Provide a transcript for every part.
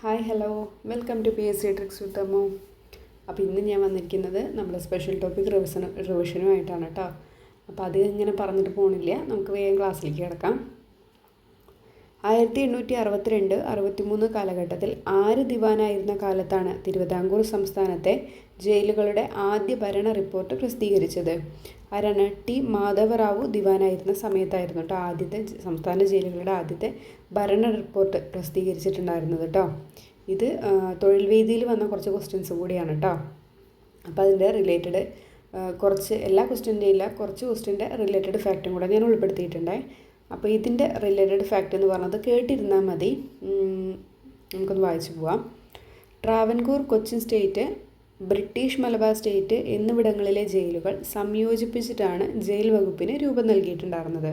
Hi hello welcome to P S C tricks with Ammu. അപ്പോൾ ഇന്ന് ഞാൻ വന്നിരിക്കുന്നത് നമ്മുടെ സ്പെഷ്യൽ ടോപ്പിക് റിവിഷനുമായിട്ടാണ് കേട്ടോ. അപ്പോൾ അത് ഇങ്ങനെ പറഞ്ഞിട്ട് പോകണില്ല, നമുക്ക് വേഗം ക്ലാസ്സിലേക്ക് കിടക്കാം. 1862-63 കാലഘട്ടത്തിൽ 6 ദിവാനായിരുന്ന കാലത്താണ് തിരുവിതാംകൂർ സംസ്ഥാനത്തെ ജയിലുകളുടെ ആദ്യ ഭരണ റിപ്പോർട്ട് പ്രസിദ്ധീകരിച്ചത്. ആരാണ്? ടി മാധവറാവു ദിവാനായിരുന്ന സമയത്തായിരുന്നു കേട്ടോ ആദ്യത്തെ സംസ്ഥാന ജയിലുകളുടെ ആദ്യത്തെ ഭരണ റിപ്പോർട്ട് പ്രസിദ്ധീകരിച്ചിട്ടുണ്ടായിരുന്നത് കേട്ടോ. ഇത് തൊഴിൽ വേദിയിൽ വന്ന കുറച്ച് ക്വസ്റ്റ്യൻസ് കൂടിയാണ് കേട്ടോ. അപ്പോൾ അതിൻ്റെ റിലേറ്റഡ് കുറച്ച് എല്ലാ ക്വസ്റ്റ്യൻ്റെ ഇല്ല, കുറച്ച് ക്വസ്റ്റ്യൻ്റെ റിലേറ്റഡ് ഫാക്റ്റും കൂടെ ഞാൻ ഉൾപ്പെടുത്തിയിട്ടുണ്ട്. അപ്പോൾ ഇതിൻ്റെ റിലേറ്റഡ് ഫാക്റ്റ് എന്ന് പറഞ്ഞത് കേട്ടിരുന്നാൽ മതി, നമുക്കൊന്ന് വായിച്ചു പോവാം. Travancore, Cochin state, British Malabar state എന്നിവിടങ്ങളിലെ ജയിലുകൾ സംയോജിപ്പിച്ചിട്ടാണ് ജയിൽ വകുപ്പിന് രൂപം നൽകിയിട്ടുണ്ടായിരുന്നത്.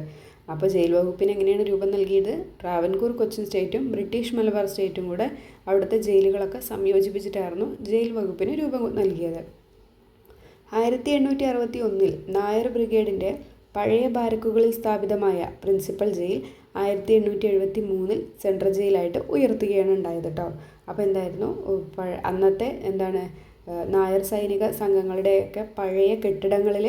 അപ്പോൾ ജയിൽ വകുപ്പിന് എങ്ങനെയാണ് രൂപം നൽകിയത്? ട്രാവൻകൂർ, കൊച്ചിൻ സ്റ്റേറ്റും ബ്രിട്ടീഷ് മലബാർ സ്റ്റേറ്റും കൂടെ അവിടുത്തെ ജയിലുകളൊക്കെ സംയോജിപ്പിച്ചിട്ടായിരുന്നു ജയിൽ വകുപ്പിന് രൂപം നൽകിയത്. 1861 നായർ ബ്രിഗേഡിൻ്റെ പഴയ ബാരക്കുകളിൽ സ്ഥാപിതമായ പ്രിൻസിപ്പൽ ജയിൽ 1873 സെൻട്രൽ ജയിലായിട്ട് ഉയർത്തുകയാണ് ഉണ്ടായത് കേട്ടോ. അപ്പോൾ എന്തായിരുന്നു അന്നത്തെ നായർ സൈനിക സംഘങ്ങളുടെയൊക്കെ പഴയ കെട്ടിടങ്ങളിൽ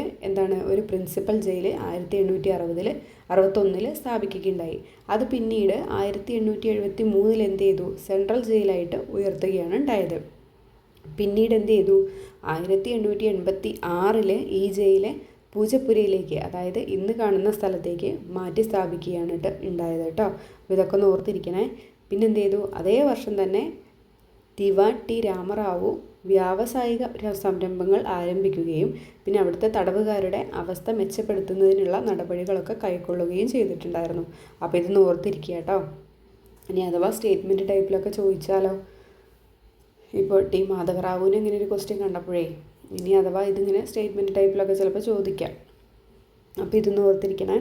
ഒരു പ്രിൻസിപ്പൽ ജയിൽ 1861 സ്ഥാപിക്കുകയുണ്ടായി. അത് പിന്നീട് 1873 എന്ത് ചെയ്തു? സെൻട്രൽ ജയിലായിട്ട് ഉയർത്തുകയാണ് ഉണ്ടായത്. പിന്നീട് എന്ത് ചെയ്തു? 1886 ഈ ജയിലെ പൂജപ്പുരയിലേക്ക്, അതായത് ഇന്ന് കാണുന്ന സ്ഥലത്തേക്ക് മാറ്റി സ്ഥാപിക്കുകയാണ് ഉണ്ടായത് കേട്ടോ. അപ്പോൾ ഇതൊക്കെ ഒന്ന് ഓർത്തിരിക്കണേ. പിന്നെ എന്ത് ചെയ്തു? അതേ വർഷം തന്നെ ദിവാൻ ടി രാമറാവു വ്യാവസായിക സംരംഭങ്ങൾ ആരംഭിക്കുകയും പിന്നെ അവിടുത്തെ തടവുകാരുടെ അവസ്ഥ മെച്ചപ്പെടുത്തുന്നതിനുള്ള നടപടികളൊക്കെ കൈക്കൊള്ളുകയും ചെയ്തിട്ടുണ്ടായിരുന്നു. അപ്പോൾ ഇതൊന്ന് ഓർത്തിരിക്കുക കേട്ടോ. ഇനി അഥവാ സ്റ്റേറ്റ്മെൻറ്റ് ടൈപ്പിലൊക്കെ ചോദിച്ചാലോ? ഇപ്പോൾ ടി മാധവറാവുവിന് ഇങ്ങനെ ഒരു ക്വസ്റ്റ്യൻ കണ്ടപ്പോഴേ ഇനി അഥവാ ഇതിങ്ങനെ സ്റ്റേറ്റ്മെൻറ്റ് ടൈപ്പിലൊക്കെ ചിലപ്പോൾ ചോദിക്കാം. അപ്പോൾ ഇതൊന്ന് ഓർത്തിരിക്കണേ.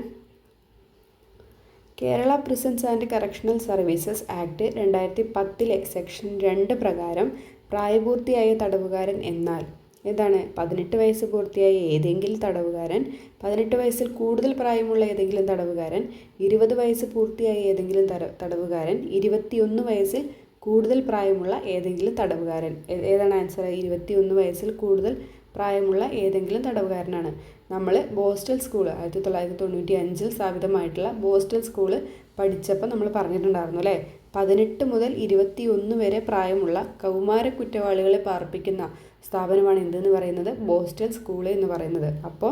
Kerala prisons and correctional services act 2010 section 2 പ്രകാരം പ്രായപൂർത്തിയായ തടവുകാരൻ എന്നാൽ 18 വയസ്സ് പൂർത്തിയായ ഏതെങ്കിലും തടവുകാരൻ, 18 വയസ്സിൽ കൂടുതൽ പ്രായമുള്ള ഏതെങ്കിലും തടവുകാരൻ, 20 വയസ്സ് പൂർത്തിയായ ഏതെങ്കിലും തടവുകാരൻ, 21 വയസ്സിൽ കൂടുതൽ പ്രായമുള്ള ഏതെങ്കിലും തടവുകാരൻ. ഏതാണ് ആൻസർ? 21 വയസ്സിൽ കൂടുതൽ പ്രായമുള്ള ഏതെങ്കിലും തടവുകാരനാണ്. നമ്മൾ ബോസ്റ്റൽ സ്കൂൾ 1995 സ്ഥാപിതമായിട്ടുള്ള ബോസ്റ്റൽ സ്കൂള് പഠിച്ചപ്പോൾ നമ്മൾ പറഞ്ഞിട്ടുണ്ടായിരുന്നു അല്ലേ, 18 മുതൽ 21 വരെ പ്രായമുള്ള കൗമാര കുറ്റവാളികളെ പാർപ്പിക്കുന്ന സ്ഥാപനമാണ് എന്തെന്ന് പറയുന്നത്? ബോസ്റ്റൽ സ്കൂള് എന്ന് പറയുന്നത്. അപ്പോൾ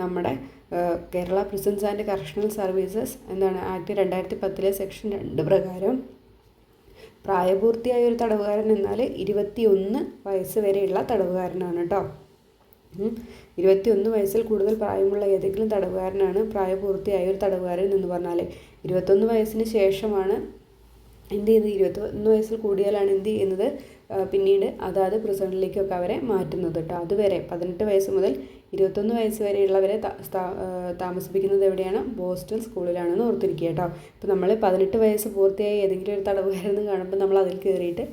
നമ്മുടെ Kerala prisons and correctional services act 2010 section 2 പ്രകാരം പ്രായപൂർത്തിയായ ഒരു തടവുകാരൻ എന്നാൽ 21 വയസ്സ് വരെയുള്ള തടവുകാരനാണ് കേട്ടോ. 21 വയസ്സിൽ കൂടുതൽ പ്രായമുള്ള ഏതെങ്കിലും തടവുകാരനാണ് പ്രായപൂർത്തിയായ ഒരു തടവുകാരൻ എന്ന് പറഞ്ഞാൽ. 21 വയസ്സിന് ശേഷമാണ് എന്ത് ചെയ്യുന്നത്? 21 വയസ്സിൽ കൂടിയാലാണ് എന്ത് ചെയ്യുന്നത്? പിന്നീട് അതാത് പ്രിസണിലേക്കൊക്കെ അവരെ മാറ്റുന്നത് കേട്ടോ. അതുവരെ 18 വയസ്സ് മുതൽ 21 വയസ്സ് വരെയുള്ളവരെ താമസിപ്പിക്കുന്നത് എവിടെയാണ്? ബോസ്റ്റൽ സ്കൂളിലാണെന്ന് ഓർത്തിരിക്കുക കേട്ടോ. ഇപ്പോൾ നമ്മൾ 18 വയസ്സ് പൂർത്തിയായ ഏതെങ്കിലും ഒരു തടവുകാരെന്ന് കാണുമ്പോൾ നമ്മൾ അതിൽ കയറിയിട്ട്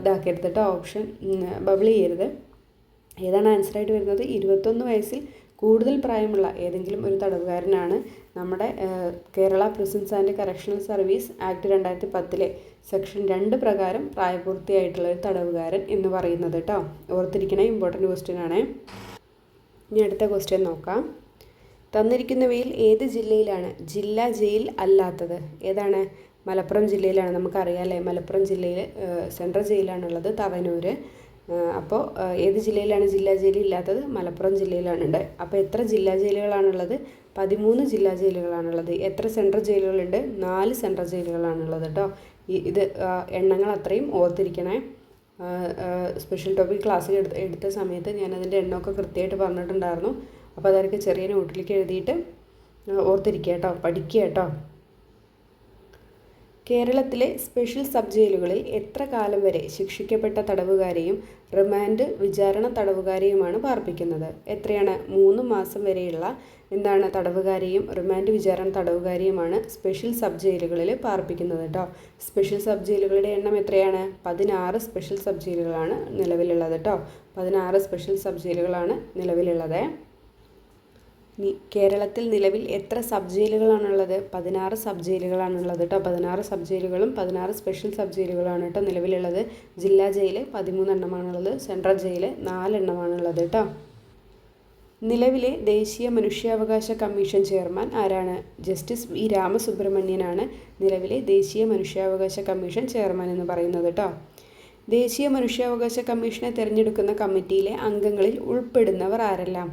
ഇതാക്കരുത് കേട്ടോ, ഓപ്ഷൻ ബബിൾ ചെയ്യരുത്. ഏതാണ് ആൻസറായിട്ട് വരുന്നത്? 21 വയസ്സിൽ കൂടുതൽ പ്രായമുള്ള ഏതെങ്കിലും ഒരു തടവുകാരനാണ് നമ്മുടെ Kerala prisons and correctional service act 2010 section 2 പ്രകാരം പ്രായപൂർത്തിയായിട്ടുള്ള ഒരു തടവുകാരൻ എന്ന് പറയുന്നത് കേട്ടോ. ഓർത്തിരിക്കണേ, ഇമ്പോർട്ടൻറ്റ് ക്വസ്റ്റ്യൻ ആണ്. ഇനി അടുത്ത ക്വസ്റ്റ്യൻ നോക്കാം. തന്നിരിക്കുന്നവയിൽ ഏത് ജില്ലയിലാണ് ജില്ലാ ജയിൽ അല്ലാത്തത്? ഏതാണ്? മലപ്പുറം ജില്ലയിലാണ്. നമുക്കറിയാം അല്ലേ, മലപ്പുറം ജില്ലയിൽ സെൻട്രൽ ജയിലാണുള്ളത്, തവനൂർ. അപ്പോൾ ഏത് ജില്ലയിലാണ് ജില്ലാ ജയിൽ ഇല്ലാത്തത്? മലപ്പുറം ജില്ലയിലാണുണ്ട്. അപ്പോൾ എത്ര ജില്ലാ ജയിലുകളാണുള്ളത്? 13 ജില്ലാ ജയിലുകളാണുള്ളത്. എത്ര സെൻട്രൽ ജയിലുകളുണ്ട്? 4 സെൻട്രൽ ജയിലുകളാണുള്ളത് കേട്ടോ. ഇത് എണ്ണങ്ങൾ അത്രയും ഓർത്തിരിക്കണേ. സ്പെഷ്യൽ ടോപ്പിക് ക്ലാസ്സിൽ എടുത്ത സമയത്ത് ഞാനതിൻ്റെ എണ്ണമൊക്കെ കൃത്യമായിട്ട് പറഞ്ഞിട്ടുണ്ടായിരുന്നു. അപ്പോൾ അതൊക്കെ ചെറിയ നോട്ടിലേക്ക് എഴുതിയിട്ട് ഓർത്തിരിക്കുക കേട്ടോ, പഠിക്കുക കേട്ടോ. കേരളത്തിലെ സ്പെഷ്യൽ സബ് ജയിലുകളിൽ എത്ര കാലം വരെ ശിക്ഷിക്കപ്പെട്ട തടവുകാരെയും റിമാൻഡ് വിചാരണ തടവുകാരെയുമാണ് പാർപ്പിക്കുന്നത്? എത്രയാണ്? 3 മാസം വരെയുള്ള തടവുകാരെയും റിമാൻഡ് വിചാരണ തടവുകാരെയുമാണ് സ്പെഷ്യൽ സബ് ജയിലുകളിൽ പാർപ്പിക്കുന്നത് കേട്ടോ. സ്പെഷ്യൽ സബ് ജയിലുകളുടെ എണ്ണം എത്രയാണ്? 16 സ്പെഷ്യൽ സബ് ജയിലുകളാണ് നിലവിലുള്ളത് കേട്ടോ. 16 സ്പെഷ്യൽ സബ് ജയിലുകളാണ് നിലവിലുള്ളത്. കേരളത്തിൽ നിലവിൽ എത്ര സബ് ജയിലുകളാണുള്ളത്? 16 സബ് ജയിലുകളാണുള്ളത് കേട്ടോ. 16 സബ് ജയിലുകളും 16 സ്പെഷ്യൽ സബ് ജയിലുകളാണ് കേട്ടോ നിലവിലുള്ളത്. ജില്ലാ ജയിൽ 13 എണ്ണമാണുള്ളത്. സെൻട്രൽ ജയിൽ 4 എണ്ണമാണുള്ളത് കേട്ടോ. നിലവിലെ ദേശീയ മനുഷ്യാവകാശ കമ്മീഷൻ ചെയർമാൻ ആരാണ്? ജസ്റ്റിസ് വി രാമസുബ്രഹ്മണ്യനാണ് നിലവിലെ ദേശീയ മനുഷ്യാവകാശ കമ്മീഷൻ ചെയർമാൻ എന്ന് പറയുന്നത് കേട്ടോ. ദേശീയ മനുഷ്യാവകാശ കമ്മീഷനെ തിരഞ്ഞെടുക്കുന്ന കമ്മിറ്റിയിലെ അംഗങ്ങളിൽ ഉൾപ്പെടുന്നവർ ആരെല്ലാം?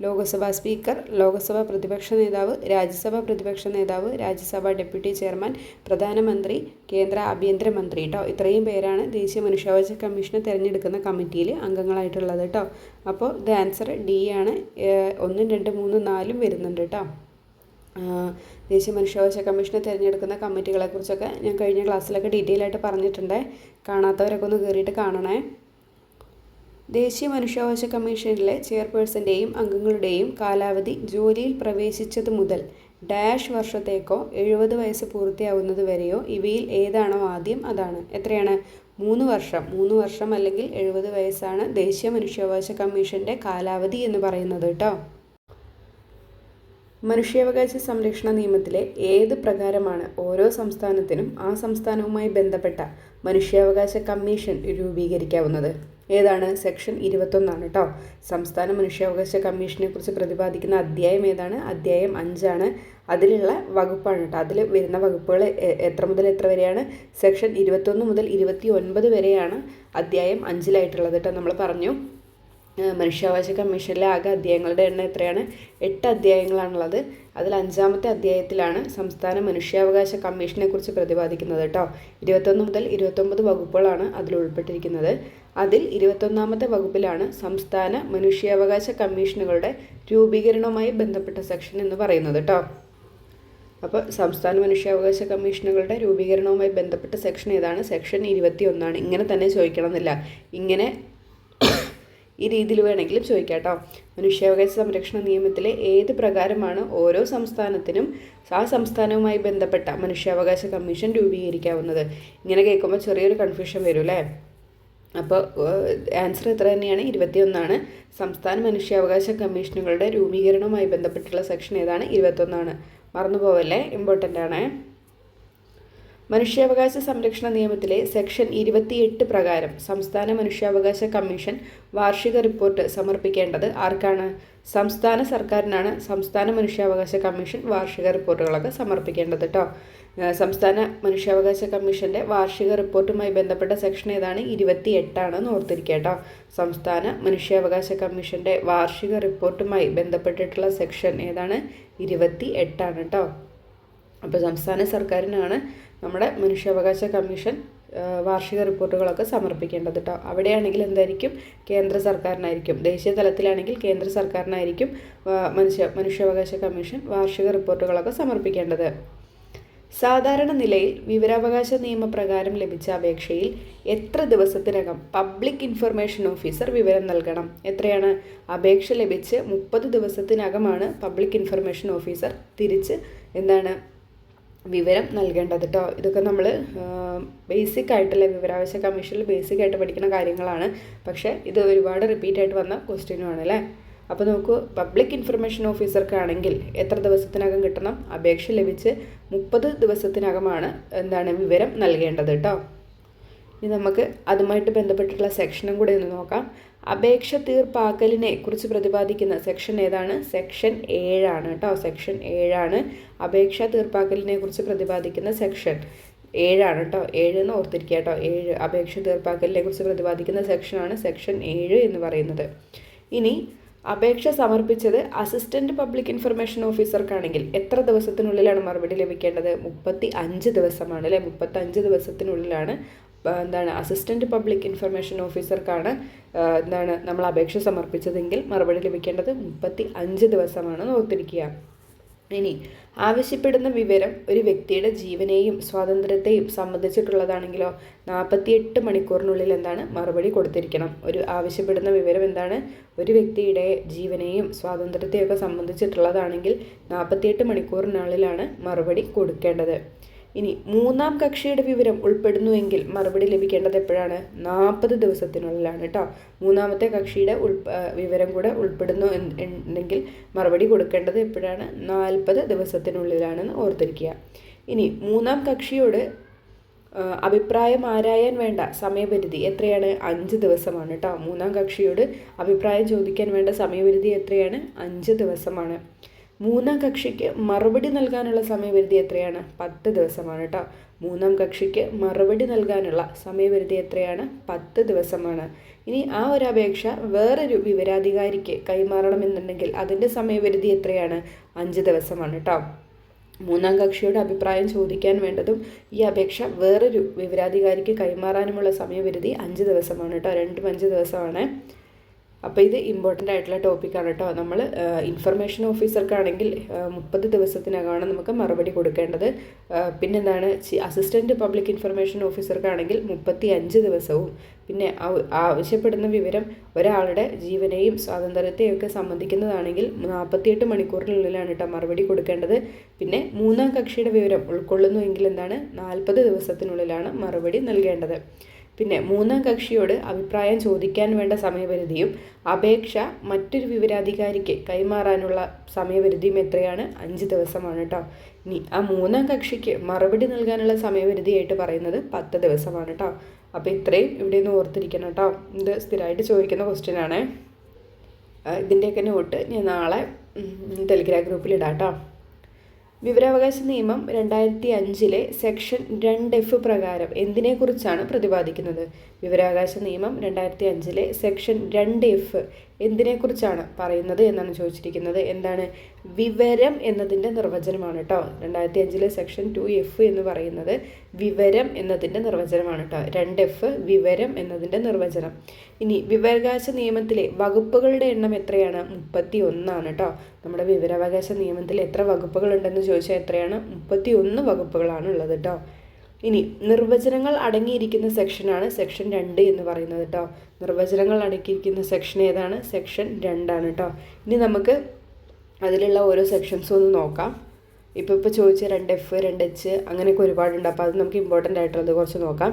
ലോക്സഭാ സ്പീക്കർ, ലോക്സഭാ പ്രതിപക്ഷ നേതാവ്, രാജ്യസഭാ പ്രതിപക്ഷ നേതാവ്, രാജ്യസഭാ ഡെപ്യൂട്ടി ചെയർമാൻ, പ്രധാനമന്ത്രി, കേന്ദ്ര ആഭ്യന്തരമന്ത്രി കേട്ടോ. ഇത്രയും പേരാണ് ദേശീയ മനുഷ്യാവകാശ കമ്മീഷനെ തിരഞ്ഞെടുക്കുന്ന കമ്മിറ്റിയിൽ അംഗങ്ങളായിട്ടുള്ളത് കേട്ടോ. അപ്പോൾ ഇത് ആൻസർ ഡി ആണ്. 1, 2, 3, 4 വരുന്നുണ്ട് കേട്ടോ. ദേശീയ മനുഷ്യാവകാശ കമ്മീഷനെ തിരഞ്ഞെടുക്കുന്ന കമ്മിറ്റികളെക്കുറിച്ചൊക്കെ ഞാൻ കഴിഞ്ഞ ക്ലാസ്സിലൊക്കെ ഡീറ്റെയിൽ ആയിട്ട് പറഞ്ഞിട്ടുണ്ട്. കാണാത്തവരൊക്കെ ഒന്ന് കയറിയിട്ട് കാണണേ. ദേശീയ മനുഷ്യാവകാശ കമ്മീഷനിലെ ചെയർപേഴ്സൻ്റെയും അംഗങ്ങളുടെയും കാലാവധി ജോലിയിൽ പ്രവേശിച്ചത് മുതൽ ഡാഷ് വർഷത്തേക്കോ 70 വയസ്സ് പൂർത്തിയാവുന്നത് വരെയോ ഇവയിൽ ഏതാണോ ആദ്യം അതാണ്. എത്രയാണ്? 3 വർഷം. 3 വർഷം അല്ലെങ്കിൽ 70 വയസ്സാണ് ദേശീയ മനുഷ്യാവകാശ കമ്മീഷൻ്റെ കാലാവധി എന്ന് പറയുന്നത് കേട്ടോ. മനുഷ്യാവകാശ സംരക്ഷണ നിയമത്തിലെ ഏത് പ്രകാരമാണ് ഓരോ സംസ്ഥാനത്തിനും ആ സംസ്ഥാനവുമായി ബന്ധപ്പെട്ട മനുഷ്യാവകാശ കമ്മീഷൻ രൂപീകരിക്കാവുന്നത്? ഏതാണ്? സെക്ഷൻ 21 കേട്ടോ. സംസ്ഥാന മനുഷ്യാവകാശ കമ്മീഷനെ കുറിച്ച് പ്രതിപാദിക്കുന്ന അധ്യായം ഏതാണ്? അധ്യായം 5 ആണ്. അതിലുള്ള വകുപ്പാണ് കേട്ടോ. അതിൽ വരുന്ന വകുപ്പുകൾ എത്ര മുതൽ എത്ര വരെയാണ്? സെക്ഷൻ 21 മുതൽ 29 വരെയാണ് അധ്യായം 5-ലായിട്ടുള്ളത് കേട്ടോ. നമ്മൾ പറഞ്ഞു മനുഷ്യാവകാശ കമ്മീഷനിലെ ആകെ അധ്യായങ്ങളുടെ എണ്ണം എത്രയാണ്? 8 അധ്യായങ്ങളാണുള്ളത്. അതിൽ 5-ാമത്തെ അധ്യായത്തിലാണ് സംസ്ഥാന മനുഷ്യാവകാശ കമ്മീഷനെ കുറിച്ച് പ്രതിപാദിക്കുന്നത് കേട്ടോ. 21 മുതൽ 29 വകുപ്പുകളാണ് അതിൽ ഉൾപ്പെട്ടിരിക്കുന്നത്. അതിൽ 21-ാമത്തെ വകുപ്പിലാണ് സംസ്ഥാന മനുഷ്യാവകാശ കമ്മീഷനുകളുടെ രൂപീകരണവുമായി ബന്ധപ്പെട്ട സെക്ഷൻ എന്ന് പറയുന്നത് കേട്ടോ. അപ്പോൾ സംസ്ഥാന മനുഷ്യാവകാശ കമ്മീഷനുകളുടെ രൂപീകരണവുമായി ബന്ധപ്പെട്ട സെക്ഷൻ ഏതാണ്? സെക്ഷൻ 21 ആണ്. ഇങ്ങനെ തന്നെ ചോദിക്കണം എന്നില്ല. ഇങ്ങനെ ഈ രീതിയിൽ വേണമെങ്കിലും ചോദിക്കാം കേട്ടോ. മനുഷ്യാവകാശ സംരക്ഷണ നിയമത്തിലെ ഏത് പ്രകാരമാണ് ഓരോ സംസ്ഥാനത്തിനും ആ സംസ്ഥാനവുമായി ബന്ധപ്പെട്ട മനുഷ്യാവകാശ കമ്മീഷൻ രൂപീകരിക്കാവുന്നത്? ഇങ്ങനെ കേൾക്കുമ്പോൾ ചെറിയൊരു കൺഫ്യൂഷൻ വരും അല്ലേ? അപ്പോൾ ആൻസർ എത്ര തന്നെയാണ്? 21 ആണ്. സംസ്ഥാന മനുഷ്യാവകാശ കമ്മീഷനുകളുടെ രൂപീകരണവുമായി ബന്ധപ്പെട്ടുള്ള സെക്ഷൻ ഏതാണ്? 21 ആണ്. മറന്നു പോവല്ലേ, ഇമ്പോർട്ടൻ്റ് ആണ്. മനുഷ്യാവകാശ സംരക്ഷണ നിയമത്തിലെ സെക്ഷൻ 28 പ്രകാരം സംസ്ഥാന മനുഷ്യാവകാശ കമ്മീഷൻ വാർഷിക റിപ്പോർട്ട് സമർപ്പിക്കേണ്ടത് ആർക്കാണ്? സംസ്ഥാന സർക്കാരിനാണ് സംസ്ഥാന മനുഷ്യാവകാശ കമ്മീഷൻ വാർഷിക റിപ്പോർട്ടുകളൊക്കെ സമർപ്പിക്കേണ്ടത് കേട്ടോ. സംസ്ഥാന മനുഷ്യാവകാശ കമ്മീഷൻ്റെ വാർഷിക റിപ്പോർട്ടുമായി ബന്ധപ്പെട്ട സെക്ഷൻ ഏതാണ്? 28 ആണെന്ന് ഓർത്തിരിക്കുക കേട്ടോ. സംസ്ഥാന മനുഷ്യാവകാശ കമ്മീഷൻ്റെ വാർഷിക റിപ്പോർട്ടുമായി ബന്ധപ്പെട്ടിട്ടുള്ള സെക്ഷൻ ഏതാണ്? 28 ആണ് കേട്ടോ. അപ്പോൾ സംസ്ഥാന സർക്കാരിനാണ് നമ്മുടെ മനുഷ്യാവകാശ കമ്മീഷൻ വാർഷിക റിപ്പോർട്ടുകളൊക്കെ സമർപ്പിക്കേണ്ടത് കേട്ടോ. അവിടെയാണെങ്കിൽ എന്തായിരിക്കും? കേന്ദ്ര സർക്കാരിനായിരിക്കും. ദേശീയ തലത്തിലാണെങ്കിൽ കേന്ദ്ര സർക്കാരിനായിരിക്കും മനുഷ്യാവകാശ കമ്മീഷൻ വാർഷിക റിപ്പോർട്ടുകളൊക്കെ സമർപ്പിക്കേണ്ടത്. സാധാരണ നിലയിൽ വിവരാവകാശ നിയമപ്രകാരം ലഭിച്ച അപേക്ഷയിൽ എത്ര ദിവസത്തിനകം പബ്ലിക് ഇൻഫർമേഷൻ ഓഫീസർ വിവരം നൽകണം? എത്രയാണ്? അപേക്ഷ ലഭിച്ച് 30 ദിവസത്തിനകമാണ് പബ്ലിക് ഇൻഫർമേഷൻ ഓഫീസർ തിരിച്ച് വിവരം നൽകേണ്ടത് കേട്ടോ. ഇതൊക്കെ നമ്മൾ ബേസിക് ആയിട്ടുള്ള വിവരാവകാശ കമ്മീഷനിൽ ബേസിക് ആയിട്ട് പഠിക്കുന്ന കാര്യങ്ങളാണ്. പക്ഷേ ഇത് ഒരുപാട് റിപ്പീറ്റ് ആയിട്ട് വന്ന ക്വസ്റ്റ്യനുമാണ് അല്ലേ. അപ്പോൾ നമുക്ക് പബ്ലിക് ഇൻഫർമേഷൻ ഓഫീസർക്കാണെങ്കിൽ എത്ര ദിവസത്തിനകം കിട്ടണം? അപേക്ഷ ലഭിച്ച് 30 ദിവസത്തിനകമാണ് വിവരം നൽകേണ്ടത് കേട്ടോ. ഇനി നമുക്ക് അതുമായിട്ട് ബന്ധപ്പെട്ടിട്ടുള്ള സെക്ഷനും കൂടെ ഒന്ന് നോക്കാം. അപേക്ഷ തീർപ്പാക്കലിനെ കുറിച്ച് പ്രതിപാദിക്കുന്ന സെക്ഷൻ ഏതാണ്? സെക്ഷൻ 7 ആണ് കേട്ടോ. സെക്ഷൻ 7 ആണ്. അപേക്ഷ തീർപ്പാക്കലിനെ കുറിച്ച് പ്രതിപാദിക്കുന്ന സെക്ഷൻ 7 ആണ് കേട്ടോ. 7 എന്ന് ഓർത്തിരിക്കുക കേട്ടോ. 7 അപേക്ഷ തീർപ്പാക്കലിനെ കുറിച്ച് പ്രതിപാദിക്കുന്ന സെക്ഷനാണ് സെക്ഷൻ 7 എന്ന് പറയുന്നത്. ഇനി അപേക്ഷ സമർപ്പിച്ചത് അസിസ്റ്റന്റ് പബ്ലിക് ഇൻഫർമേഷൻ ഓഫീസർക്കാണെങ്കിൽ എത്ര ദിവസത്തിനുള്ളിലാണ് മറുപടി ലഭിക്കേണ്ടത്? 35 ദിവസമാണ് അല്ലേ. 35 ദിവസത്തിനുള്ളിലാണ് അസിസ്റ്റന്റ് പബ്ലിക് ഇൻഫർമേഷൻ ഓഫീസർക്കാണ് നമ്മൾ അപേക്ഷ സമർപ്പിച്ചതെങ്കിൽ മറുപടി ലഭിക്കേണ്ടത് 35 ദിവസമാണ് ഓർത്തിരിക്കുക. ഇനി ആവശ്യപ്പെടുന്ന വിവരം ഒരു വ്യക്തിയുടെ ജീവനെയും സ്വാതന്ത്ര്യത്തെയും സംബന്ധിച്ചിട്ടുള്ളതാണെങ്കിലോ 48 മണിക്കൂറിനുള്ളിൽ മറുപടി കൊടുത്തിരിക്കണം. ഒരു ആവശ്യപ്പെടുന്ന വിവരം ഒരു വ്യക്തിയുടെ ജീവനെയും സ്വാതന്ത്ര്യത്തെയും ഒക്കെ സംബന്ധിച്ചിട്ടുള്ളതാണെങ്കിൽ 48 മണിക്കൂറിനുള്ളിലാണ് മറുപടി കൊടുക്കേണ്ടത്. ഇനി മൂന്നാം കക്ഷിയുടെ വിവരം ഉൾപ്പെടുന്നുവെങ്കിൽ മറുപടി ലഭിക്കേണ്ടത് എപ്പോഴാണ്? 40 ദിവസത്തിനുള്ളിലാണ് കേട്ടോ. മൂന്നാമത്തെ കക്ഷിയുടെ വിവരം കൂടെ ഉൾപ്പെടുന്നു എന്നുണ്ടെങ്കിൽ മറുപടി കൊടുക്കേണ്ടത് എപ്പോഴാണ്? 40 ദിവസത്തിനുള്ളിലാണെന്ന് ഓർത്തിരിക്കുക. ഇനി മൂന്നാം കക്ഷിയോട് അഭിപ്രായം ആരായാൻ വേണ്ട സമയപരിധി എത്രയാണ്? 5 ദിവസമാണ് കേട്ടോ. മൂന്നാം കക്ഷിയോട് അഭിപ്രായം ചോദിക്കാൻ വേണ്ട സമയപരിധി എത്രയാണ്? 5 ദിവസമാണ്. മൂന്നാം കക്ഷിക്ക് മറുപടി നൽകാനുള്ള സമയപരിധി എത്രയാണ്? 10 ദിവസമാണ് കേട്ടോ. മൂന്നാം കക്ഷിക്ക് മറുപടി നൽകാനുള്ള സമയപരിധി എത്രയാണ്? 10 ദിവസമാണ്. ഇനി ആ ഒരു അപേക്ഷ വേറൊരു വിവരാധികാരിക്ക് കൈമാറണമെന്നുണ്ടെങ്കിൽ അതിൻ്റെ സമയപരിധി എത്രയാണ്? 5 ദിവസമാണ് കേട്ടോ. മൂന്നാം കക്ഷിയുടെ അഭിപ്രായം ചോദിക്കാൻ വേണ്ടതും ഈ അപേക്ഷ വേറൊരു വിവരാധികാരിക്ക് കൈമാറാനുമുള്ള സമയപരിധി 5 ദിവസമാണ് കേട്ടോ. 5 ദിവസമാണ്. അപ്പോൾ ഇത് ഇമ്പോർട്ടൻ്റ് ആയിട്ടുള്ള ടോപ്പിക്കാണ് കേട്ടോ. നമ്മൾ ഇൻഫർമേഷൻ ഓഫീസർക്കാണെങ്കിൽ 30 ദിവസത്തിനകമാണ് നമുക്ക് മറുപടി കൊടുക്കേണ്ടത്. പിന്നെന്താണ്, അസിസ്റ്റൻറ്റ് പബ്ലിക് ഇൻഫർമേഷൻ ഓഫീസർക്കാണെങ്കിൽ 35 ദിവസവും. പിന്നെ ആവശ്യപ്പെടുന്ന വിവരം ഒരാളുടെ ജീവനെയും സ്വാതന്ത്ര്യത്തെയും ഒക്കെ സംബന്ധിക്കുന്നതാണെങ്കിൽ 48 മണിക്കൂറിനുള്ളിലാണ് കേട്ടോ മറുപടി കൊടുക്കേണ്ടത്. പിന്നെ മൂന്നാം കക്ഷിയുടെ വിവരം ഉൾക്കൊള്ളുന്നുവെങ്കിൽ എന്താണ്, 40 ദിവസത്തിനുള്ളിലാണ് മറുപടി നൽകേണ്ടത്. പിന്നെ മൂന്നാം കക്ഷിയോട് അഭിപ്രായം ചോദിക്കാൻ വേണ്ട സമയപരിധിയും അപേക്ഷ മറ്റൊരു വിവരാധികാരിക്ക് കൈമാറാനുള്ള സമയപരിധിയും എത്രയാണ്? 5 ദിവസമാണ് കേട്ടോ. ഇനി ആ മൂന്നാം കക്ഷിക്ക് മറുപടി നൽകാനുള്ള സമയപരിധിയായിട്ട് പറയുന്നത് 10 ദിവസമാണ് കേട്ടോ. അപ്പോൾ ഇത്രയും ഇവിടെ നിന്ന് ഓർത്തിരിക്കണം കേട്ടോ. ഇത് സ്ഥിരമായിട്ട് ചോദിക്കുന്ന ക്വസ്റ്റ്യൻ ആണ്. ഇതിൻ്റെയൊക്കെ നോട്ട് ഞാൻ നാളെ ടെലിഗ്രാം ഗ്രൂപ്പിൽ ഇടാം കേട്ടോ. വിവരാവകാശ നിയമം 2005 സെക്ഷൻ 2F പ്രകാരം എന്തിനെക്കുറിച്ചാണ് പ്രതിപാദിക്കുന്നത്? വിവരാവകാശ നിയമം 2005 സെക്ഷൻ 2F എന്തിനെക്കുറിച്ചാണ് പറയുന്നത് എന്നാണ് ചോദിച്ചിരിക്കുന്നത്. എന്താണ്? വിവരം എന്നതിൻ്റെ നിർവചനമാണ് കേട്ടോ. 2005 സെക്ഷൻ 2F എന്ന് പറയുന്നത് വിവരം എന്നതിൻ്റെ നിർവചനമാണ് കേട്ടോ. 2F വിവരം എന്നതിൻ്റെ നിർവചനം. ഇനി വിവരാവകാശ നിയമത്തിലെ വകുപ്പുകളുടെ എണ്ണം എത്രയാണ്? 31 കേട്ടോ. നമ്മുടെ വിവരാവകാശ നിയമത്തിൽ എത്ര വകുപ്പുകളുണ്ടെന്ന് ചോദിച്ചാൽ എത്രയാണ്? 31 വകുപ്പുകളാണ് ഉള്ളത് കേട്ടോ. ഇനി നിർവചനങ്ങൾ അടങ്ങിയിരിക്കുന്ന സെക്ഷനാണ് സെക്ഷൻ 2 എന്ന് പറയുന്നത് കേട്ടോ. നിർവചനങ്ങൾ അടങ്ങിയിരിക്കുന്ന സെക്ഷൻ ഏതാണ്? സെക്ഷൻ 2 ആണ് കേട്ടോ. ഇനി നമുക്ക് അതിലുള്ള ഓരോ സെക്ഷൻസും ഒന്ന് നോക്കാം. ഇപ്പോൾ ചോദിച്ച 2F 2H അങ്ങനെയൊക്കെ ഒരുപാടുണ്ട്. അപ്പോൾ അത് നമുക്ക് ഇമ്പോർട്ടൻ്റ് ആയിട്ടുള്ളത് കുറച്ച് നോക്കാം.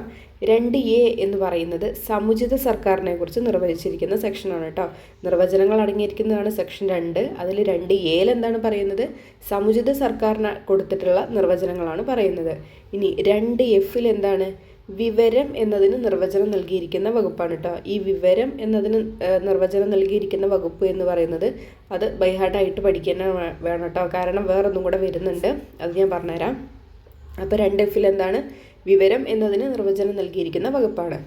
2A എന്ന് പറയുന്നത് സമുചിത സർക്കാരിനെ കുറിച്ച് നിർവചിച്ചിരിക്കുന്ന സെക്ഷനാണ് കേട്ടോ. നിർവചനങ്ങൾ അടങ്ങിയിരിക്കുന്നതാണ് സെക്ഷൻ 2. അതിൽ 2A എന്താണ് പറയുന്നത്? സമുചിത സർക്കാരിന് കൊടുത്തിട്ടുള്ള നിർവചനങ്ങളാണ് പറയുന്നത്. ഇനി 2F എന്താണ്? വിവരം എന്നതിന് നിർവചനം നൽകിയിരിക്കുന്ന വകുപ്പാണ് കേട്ടോ. ഈ വിവരം എന്നതിന് നിർവചനം നൽകിയിരിക്കുന്ന വകുപ്പ് എന്ന് പറയുന്നത് അത് ബൈഹാർട്ടായിട്ട് പഠിക്കാൻ വേണം കേട്ടോ. കാരണം വേറൊന്നും കൂടെ വരുന്നുണ്ട്, അത് ഞാൻ പറഞ്ഞുതരാം. അപ്പോൾ 2F എന്താണ്? വിവരം എന്നതിന് നിർവചനം നൽകിയിരിക്കുന്ന വകുപ്പാണ്.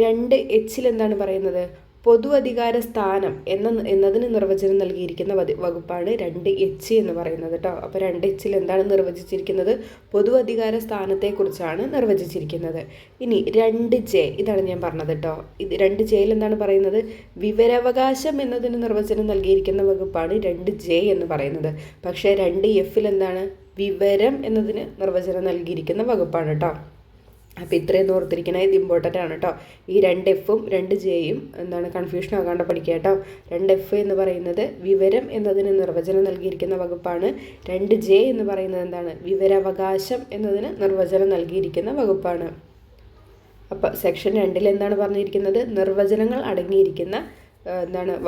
2H എന്താണ് പറയുന്നത്? പൊതു അധികാര സ്ഥാനം എന്നതിന് നിർവചനം നൽകിയിരിക്കുന്ന വകുപ്പാണ് 2H എന്ന് പറയുന്നത് കേട്ടോ. അപ്പോൾ 2H എന്താണ് നിർവചിച്ചിരിക്കുന്നത്? പൊതു അധികാര സ്ഥാനത്തെക്കുറിച്ചാണ് നിർവചിച്ചിരിക്കുന്നത്. ഇനി 2J ഇതാണ് ഞാൻ പറഞ്ഞത് കേട്ടോ. ഇത് 2J എന്താണ് പറയുന്നത്? വിവരാവകാശം എന്നതിന് നിർവചനം നൽകിയിരിക്കുന്ന വകുപ്പാണ് 2J എന്ന് പറയുന്നത്. പക്ഷേ 2F എന്താണ്? വിവരം എന്നതിന് നിർവചനം നൽകിയിരിക്കുന്ന വകുപ്പാണ് കേട്ടോ. അപ്പോൾ ഇത്രയും ഓർത്തിരിക്കണം, ഇത് ഇമ്പോർട്ടൻ്റ് ആണ് കേട്ടോ. ഈ 2Fഉം 2Jയും എന്താണ് കൺഫ്യൂഷൻ ആകാണ്ട് പഠിക്കുക കേട്ടോ. 2F എന്ന് പറയുന്നത് വിവരം എന്നതിന് നിർവചനം നൽകിയിരിക്കുന്ന വകുപ്പാണ്. 2J എന്ന് പറയുന്നത് എന്താണ്? വിവരാവകാശം എന്നതിന് നിർവചനം നൽകിയിരിക്കുന്ന വകുപ്പാണ്. അപ്പോൾ സെക്ഷൻ 2 എന്താണ് പറഞ്ഞിരിക്കുന്നത്? നിർവചനങ്ങൾ അടങ്ങിയിരിക്കുന്ന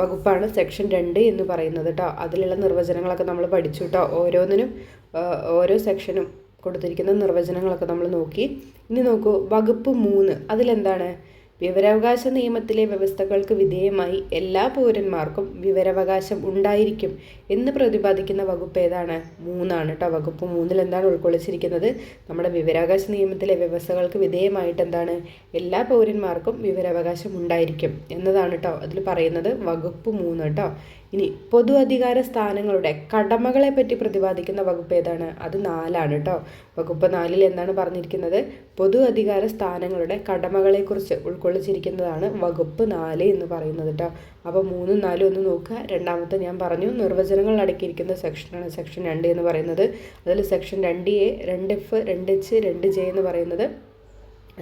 വകുപ്പാണ് സെക്ഷൻ 2 എന്ന് പറയുന്നത് കേട്ടോ. അതിലുള്ള നിർവചനങ്ങളൊക്കെ നമ്മൾ പഠിച്ചു കേട്ടോ. ഓരോന്നിനും ഓരോ സെക്ഷനും കൊടുത്തിരിക്കുന്ന നിർവചനങ്ങളൊക്കെ നമ്മൾ നോക്കി. ഇനി നോക്കൂ, വകുപ്പ് 3 അതിലെന്താണ്? വിവരാവകാശ നിയമത്തിലെ വ്യവസ്ഥകൾക്ക് വിധേയമായി എല്ലാ പൗരന്മാർക്കും വിവരാവകാശം ഉണ്ടായിരിക്കും എന്ന് പ്രതിപാദിക്കുന്ന വകുപ്പ് ഏതാണ്? 3 കേട്ടോ. വകുപ്പ് 3 എന്താണ് ഉൾക്കൊള്ളിച്ചിരിക്കുന്നത്? നമ്മുടെ വിവരാവകാശ നിയമത്തിലെ വ്യവസ്ഥകൾക്ക് വിധേയമായിട്ട് എന്താണ്? എല്ലാ പൗരന്മാർക്കും വിവരാവകാശം ഉണ്ടായിരിക്കും എന്നതാണ് കേട്ടോ അതിൽ പറയുന്നത്. വകുപ്പ് 3 കേട്ടോ. ഇനി പൊതു അധികാര സ്ഥാനങ്ങളുടെ കടമകളെ പറ്റി പ്രതിപാദിക്കുന്ന വകുപ്പ് ഏതാണ്? അത് 4 കേട്ടോ. വകുപ്പ് 4 എന്താണ് പറഞ്ഞിരിക്കുന്നത്? പൊതു അധികാര സ്ഥാനങ്ങളുടെ കടമകളെക്കുറിച്ച് ഉൾക്കൊള്ളിച്ചിരിക്കുന്നതാണ് വകുപ്പ് 4 എന്ന് പറയുന്നത് കേട്ടോ. അപ്പോൾ 3ഉം 4ഉം ഒന്ന് നോക്കുക. രണ്ടാമത്തെ ഞാൻ പറഞ്ഞു നിർവചനങ്ങൾ അടക്കിയിരിക്കുന്ന സെക്ഷനാണ് സെക്ഷൻ 2 എന്ന് പറയുന്നത്. അതിൽ section 2A, 2F, 2H, 2J എന്ന് പറയുന്നത്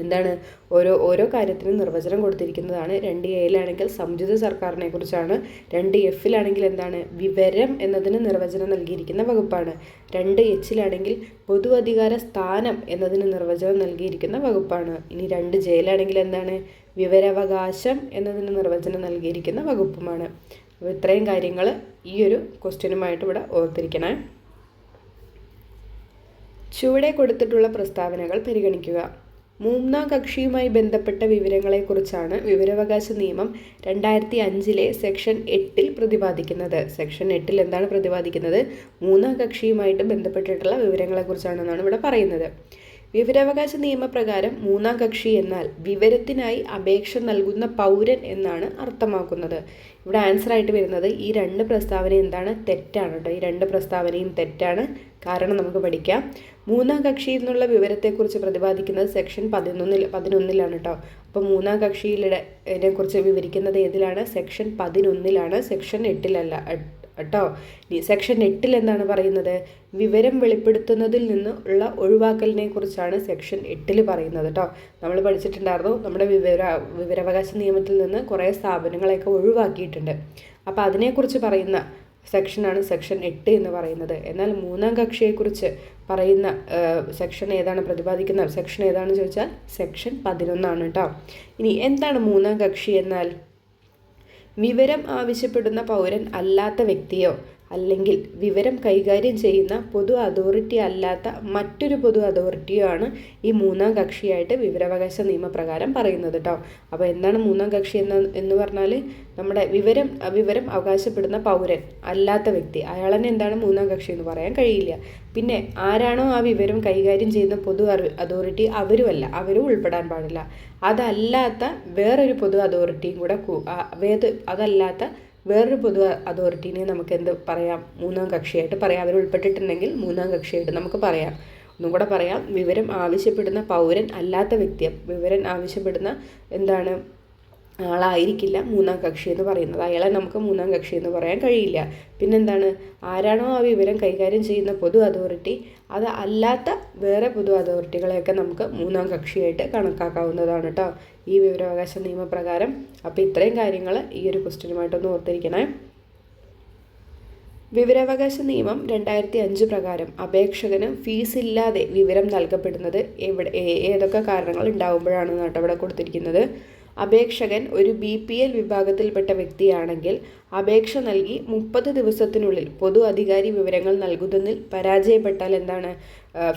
എന്താണ് ഓരോ കാര്യത്തിനും നിർവചനം കൊടുത്തിരിക്കുന്നതാണ്. 2A സംയുക്ത സർക്കാരിനെ കുറിച്ചാണ്. 2F എന്താണ് വിവരം എന്നതിന് നിർവചനം നൽകിയിരിക്കുന്ന വകുപ്പാണ്. 2H പൊതു അധികാര സ്ഥാനം എന്നതിന് നിർവചനം നൽകിയിരിക്കുന്ന വകുപ്പാണ്. ഇനി 2J എന്താണ് വിവരാവകാശം എന്നതിന് നിർവചനം നൽകിയിരിക്കുന്ന വകുപ്പുമാണ്. അപ്പോൾ ഇത്രയും കാര്യങ്ങൾ ഈ ഒരു ക്വസ്റ്റ്യനുമായിട്ട് ഇവിടെ ഓർത്തിരിക്കണേ. ചുവടെ കൊടുത്തിട്ടുള്ള പ്രസ്താവനകൾ പരിഗണിക്കുക. മൂന്നാം കക്ഷിയുമായി ബന്ധപ്പെട്ട വിവരങ്ങളെക്കുറിച്ചാണ് വിവരാവകാശ നിയമം 2005 സെക്ഷൻ 8 പ്രതിപാദിക്കുന്നത്. സെക്ഷൻ 8 എന്താണ് പ്രതിപാദിക്കുന്നത്? മൂന്നാം കക്ഷിയുമായിട്ട് ബന്ധപ്പെട്ടിട്ടുള്ള വിവരങ്ങളെക്കുറിച്ചാണെന്നാണ് ഇവിടെ പറയുന്നത്. വിവരാവകാശ നിയമപ്രകാരം മൂന്നാം കക്ഷി എന്നാൽ വിവരത്തിനായി അപേക്ഷ നൽകുന്ന പൗരൻ എന്നാണ് അർത്ഥമാക്കുന്നത്. ഇവിടെ ആൻസർ ആയിട്ട് വരുന്നത് ഈ 2 പ്രസ്താവന എന്താണ്? തെറ്റാണ് കേട്ടോ. ഈ 2 പ്രസ്താവനയും തെറ്റാണ്. കാരണം നമുക്ക് പഠിക്കാം. മൂന്നാം കക്ഷിയിൽ നിന്നുള്ള വിവരത്തെക്കുറിച്ച് പ്രതിപാദിക്കുന്നത് സെക്ഷൻ 11 കേട്ടോ. അപ്പോൾ മൂന്നാം കക്ഷിയിലെ കുറിച്ച് വിവരിക്കുന്നത് ഏതിലാണ്? സെക്ഷൻ 11, സെക്ഷൻ 8 കേട്ടോ. സെക്ഷൻ 8 എന്താണ് പറയുന്നത്? വിവരം വെളിപ്പെടുത്തുന്നതിൽ നിന്നുള്ള ഒഴിവാക്കലിനെ കുറിച്ചാണ് സെക്ഷൻ 8 പറയുന്നത് കേട്ടോ. നമ്മൾ പഠിച്ചിട്ടുണ്ടായിരുന്നു, നമ്മുടെ വിവരാവകാശ നിയമത്തിൽ നിന്ന് കുറേ സ്ഥാപനങ്ങളെയൊക്കെ ഒഴിവാക്കിയിട്ടുണ്ട്. അപ്പോൾ അതിനെക്കുറിച്ച് പറയുന്ന സെക്ഷനാണ് സെക്ഷൻ 8 എന്ന് പറയുന്നത്. എന്നാൽ മൂന്നാം കക്ഷിയെക്കുറിച്ച് പറയുന്ന സെക്ഷൻ ഏതാണ്? പ്രതിപാദിക്കുന്ന സെക്ഷൻ ഏതാണെന്ന് ചോദിച്ചാൽ സെക്ഷൻ 11 കേട്ടോ. ഇനി എന്താണ് മൂന്നാം കക്ഷി എന്നാൽ? വിവരം ആവശ്യപ്പെടുന്ന പൗരൻ അല്ലാത്ത വ്യക്തിയോ അല്ലെങ്കിൽ വിവരം കൈകാര്യം ചെയ്യുന്ന പൊതു അതോറിറ്റി അല്ലാത്ത മറ്റൊരു പൊതു അതോറിറ്റിയോ ആണ് ഈ മൂന്നാം കക്ഷിയായിട്ട് വിവരാവകാശ നിയമപ്രകാരം പറയുന്നത് കേട്ടോ. അപ്പോൾ എന്താണ് മൂന്നാം കക്ഷി എന്ന് പറഞ്ഞാൽ നമ്മുടെ വിവരം അവകാശപ്പെടുന്ന പൗരൻ അല്ലാത്ത വ്യക്തി, അയാളെന്നെ എന്താണ് മൂന്നാം കക്ഷി എന്ന് പറയാൻ കഴിയില്ല. പിന്നെ ആരാണോ ആ വിവരം കൈകാര്യം ചെയ്യുന്ന പൊതു അതോറിറ്റി അവരുമല്ല, അവരും ഉൾപ്പെടാൻ പാടില്ല. അതല്ലാത്ത വേറൊരു പൊതു അതോറിറ്റിയും കൂടെ അതല്ലാത്ത വേറൊരു പൊതു അതോറിറ്റീനെ നമുക്ക് എന്ത് പറയാം? മൂന്നാം കക്ഷിയായിട്ട് പറയാം. അവർ ഉൾപ്പെട്ടിട്ടുണ്ടെങ്കിൽ മൂന്നാം കക്ഷിയായിട്ട് നമുക്ക് പറയാം. ഒന്നും കൂടെ പറയാം. വിവരം ആവശ്യപ്പെടുന്ന പൗരൻ അല്ലാത്ത വ്യക്തി, വിവരം ആവശ്യപ്പെടുന്ന എന്താണ് ആളായിരിക്കില്ല മൂന്നാം കക്ഷി എന്ന് പറയുന്നത്. അയാളെ നമുക്ക് മൂന്നാം കക്ഷി എന്ന് പറയാൻ കഴിയില്ല. പിന്നെന്താണ്? ആരാണോ ആ വിവരം കൈകാര്യം ചെയ്യുന്ന പൊതു അതോറിറ്റി അത് അല്ലാത്ത വേറെ പൊതു അതോറിറ്റികളെയൊക്കെ നമുക്ക് മൂന്നാം കക്ഷിയായിട്ട് കണക്കാക്കാവുന്നതാണ് കേട്ടോ ഈ വിവരാവകാശ നിയമപ്രകാരം. അപ്പോൾ ഇത്രയും കാര്യങ്ങൾ ഈ ഒരു ക്വസ്റ്റ്യനുമായിട്ടൊന്ന് ഓർത്തിരിക്കണേ. വിവരാവകാശ നിയമം 2005 പ്രകാരം അപേക്ഷകന് ഫീസ് ഇല്ലാതെ വിവരം നൽകപ്പെടുന്നത് ഏതൊക്കെ കാരണങ്ങൾ ഉണ്ടാകുമ്പോഴാണെന്ന് കേട്ടോ ഇവിടെ കൊടുത്തിരിക്കുന്നത്. അപേക്ഷകൻ ഒരു BPL വിഭാഗത്തിൽപ്പെട്ട വ്യക്തിയാണെങ്കിൽ അപേക്ഷ നൽകി 30 ദിവസത്തിനുള്ളിൽ പൊതു അധികാരി വിവരങ്ങൾ നൽകുന്നതിൽ പരാജയപ്പെട്ടാൽ എന്താണ്?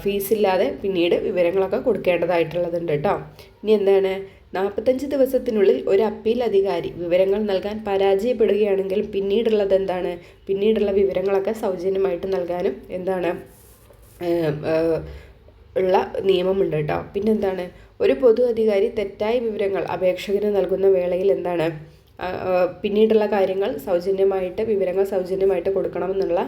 ഫീസില്ലാതെ പിന്നീട് വിവരങ്ങളൊക്കെ കൊടുക്കേണ്ടതായിട്ടുള്ളതുണ്ട് കേട്ടോ. ഇനി എന്താണ്? 45 ദിവസത്തിനുള്ളിൽ ഒരു അപ്പീൽ അധികാരി വിവരങ്ങൾ നൽകാൻ പരാജയപ്പെടുകയാണെങ്കിൽ പിന്നീടുള്ളത് എന്താണ്? പിന്നീടുള്ള വിവരങ്ങളൊക്കെ സൗജന്യമായിട്ട് നൽകാനും എന്താണ് ഉള്ള നിയമമുണ്ട് കേട്ടോ. പിന്നെന്താണ്? ഒരു പൊതു അധികാരി തെറ്റായ വിവരങ്ങൾ അപേക്ഷകന് നൽകുന്ന വേളയിൽ എന്താണ്? പിന്നീടുള്ള കാര്യങ്ങൾ വിവരങ്ങൾ സൗജന്യമായിട്ട് കൊടുക്കണമെന്നുള്ള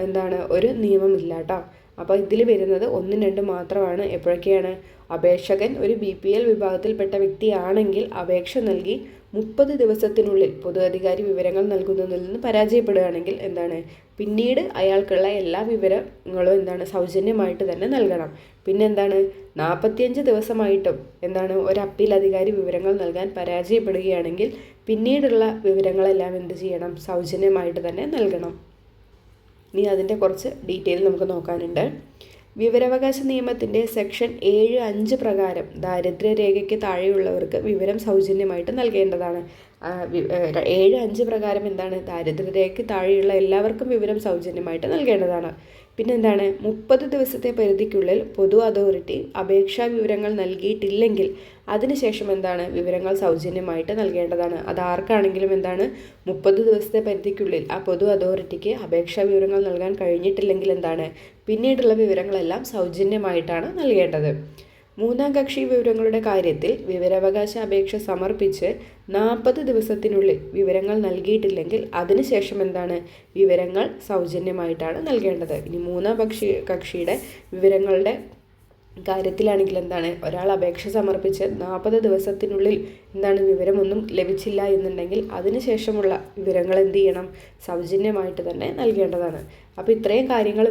എന്താണ് ഒരു നിയമമില്ല കേട്ടോ. അപ്പോൾ ഇതിൽ വരുന്നത് 1, 2 മാത്രമാണ്. എപ്പോഴൊക്കെയാണ്? അപേക്ഷകൻ ഒരു BPL വിഭാഗത്തിൽപ്പെട്ട വ്യക്തിയാണെങ്കിൽ അപേക്ഷ നൽകി 30 ദിവസത്തിനുള്ളിൽ പൊതു അധികാരി വിവരങ്ങൾ നൽകുന്നതിൽ നിന്ന് പരാജയപ്പെടുകയാണെങ്കിൽ എന്താണ്? പിന്നീട് അയാൾക്കുള്ള എല്ലാ വിവരങ്ങളും എന്താണ്? സൗജന്യമായിട്ട് തന്നെ നൽകണം. പിന്നെന്താണ്? 45 ദിവസമായിട്ടും എന്താണ്? ഒരു അപ്പീൽ അധികാരി വിവരങ്ങൾ നൽകാൻ പരാജയപ്പെടുകയാണെങ്കിൽ പിന്നീടുള്ള വിവരങ്ങളെല്ലാം എന്ത് ചെയ്യണം? സൗജന്യമായിട്ട് തന്നെ നൽകണം. ഇനി അതിൻ്റെ കുറച്ച് ഡീറ്റെയിൽ നമുക്ക് നോക്കാനുണ്ട്. വിവരാവകാശ നിയമത്തിൻ്റെ സെക്ഷൻ 7(5) പ്രകാരം ദാരിദ്ര്യരേഖയ്ക്ക് താഴെയുള്ളവർക്ക് വിവരം സൗജന്യമായിട്ട് നൽകേണ്ടതാണ്. 7(5) പ്രകാരം എന്താണ്? ദാരിദ്ര്യരേഖയ്ക്ക് താഴെയുള്ള എല്ലാവർക്കും വിവരം സൗജന്യമായിട്ട് നൽകേണ്ടതാണ്. പിന്നെന്താണ്? 30 ദിവസത്തെ പരിധിക്കുള്ളിൽ പൊതു അതോറിറ്റി അപേക്ഷാ വിവരങ്ങൾ നൽകിയിട്ടില്ലെങ്കിൽ അതിനുശേഷം എന്താണ്? വിവരങ്ങൾ സൗജന്യമായിട്ട് നൽകേണ്ടതാണ്. അത് ആർക്കാണെങ്കിലും എന്താണ്? 30 ദിവസത്തെ പരിധിക്കുള്ളിൽ ആ പൊതു അതോറിറ്റിക്ക് അപേക്ഷാ വിവരങ്ങൾ നൽകാൻ കഴിഞ്ഞിട്ടില്ലെങ്കിൽ എന്താണ്? പിന്നീടുള്ള വിവരങ്ങളെല്ലാം സൗജന്യമായിട്ടാണ് നൽകേണ്ടത്. മൂന്നാം കക്ഷി വിവരങ്ങളുടെ കാര്യത്തിൽ വിവരാവകാശ അപേക്ഷ സമർപ്പിച്ച് 40 ദിവസത്തിനുള്ളിൽ വിവരങ്ങൾ നൽകിയിട്ടില്ലെങ്കിൽ അതിനുശേഷം എന്താണ്? വിവരങ്ങൾ സൗജന്യമായിട്ടാണ് നൽകേണ്ടത്. ഇനി മൂന്നാം കക്ഷിയുടെ വിവരങ്ങളുടെ കാര്യത്തിലാണെങ്കിൽ എന്താണ്, ഒരാൾ അപേക്ഷ സമർപ്പിച്ച് 40 ദിവസത്തിനുള്ളിൽ എന്താണ് വിവരമൊന്നും ലഭിച്ചില്ല എന്നുണ്ടെങ്കിൽ അതിനുശേഷമുള്ള വിവരങ്ങൾ എന്ത് ചെയ്യണം, സൗജന്യമായിട്ട് തന്നെ നൽകേണ്ടതാണ്. അപ്പോൾ ഇത്രയും കാര്യങ്ങൾ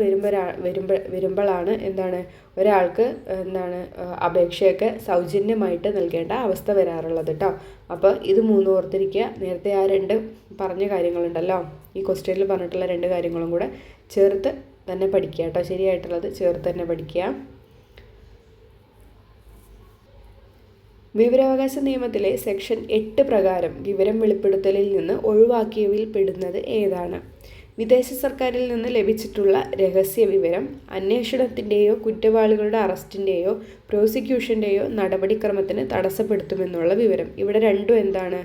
വരുമ്പോഴാണ് എന്താണ് ഒരാൾക്ക് എന്താണ് അപേക്ഷയൊക്കെ സൗജന്യമായിട്ട് നൽകേണ്ട അവസ്ഥ വരാറുള്ളത് കേട്ടോ. അപ്പോൾ ഇത് 3 ഓർത്തിരിക്കുക. നേരത്തെ ആ 2 പറഞ്ഞ കാര്യങ്ങളുണ്ടല്ലോ, ഈ ക്വസ്റ്റ്യനിൽ പറഞ്ഞിട്ടുള്ള 2 കാര്യങ്ങളും കൂടെ ചേർത്ത് തന്നെ പഠിക്കുക കേട്ടോ. ശരിയായിട്ടുള്ളത് ചേർത്ത് തന്നെ പഠിക്കുക. വിവരാവകാശ നിയമത്തിലെ സെക്ഷൻ 8 പ്രകാരം വിവരം വെളിപ്പെടുത്തലിൽ നിന്ന് ഒഴിവാക്കിയവയിൽ പെടുന്നത് ഏതാണ്? വിദേശ സർക്കാരിൽ നിന്ന് ലഭിച്ചിട്ടുള്ള രഹസ്യ വിവരം അന്വേഷണത്തിൻ്റെയോ കുറ്റവാളികളുടെ അറസ്റ്റിൻ്റെയോ പ്രോസിക്യൂഷൻ്റെയോ നടപടിക്രമത്തിന് തടസ്സപ്പെടുത്തുമെന്നുള്ള വിവരം. ഇവിടെ രണ്ടും എന്താണ്,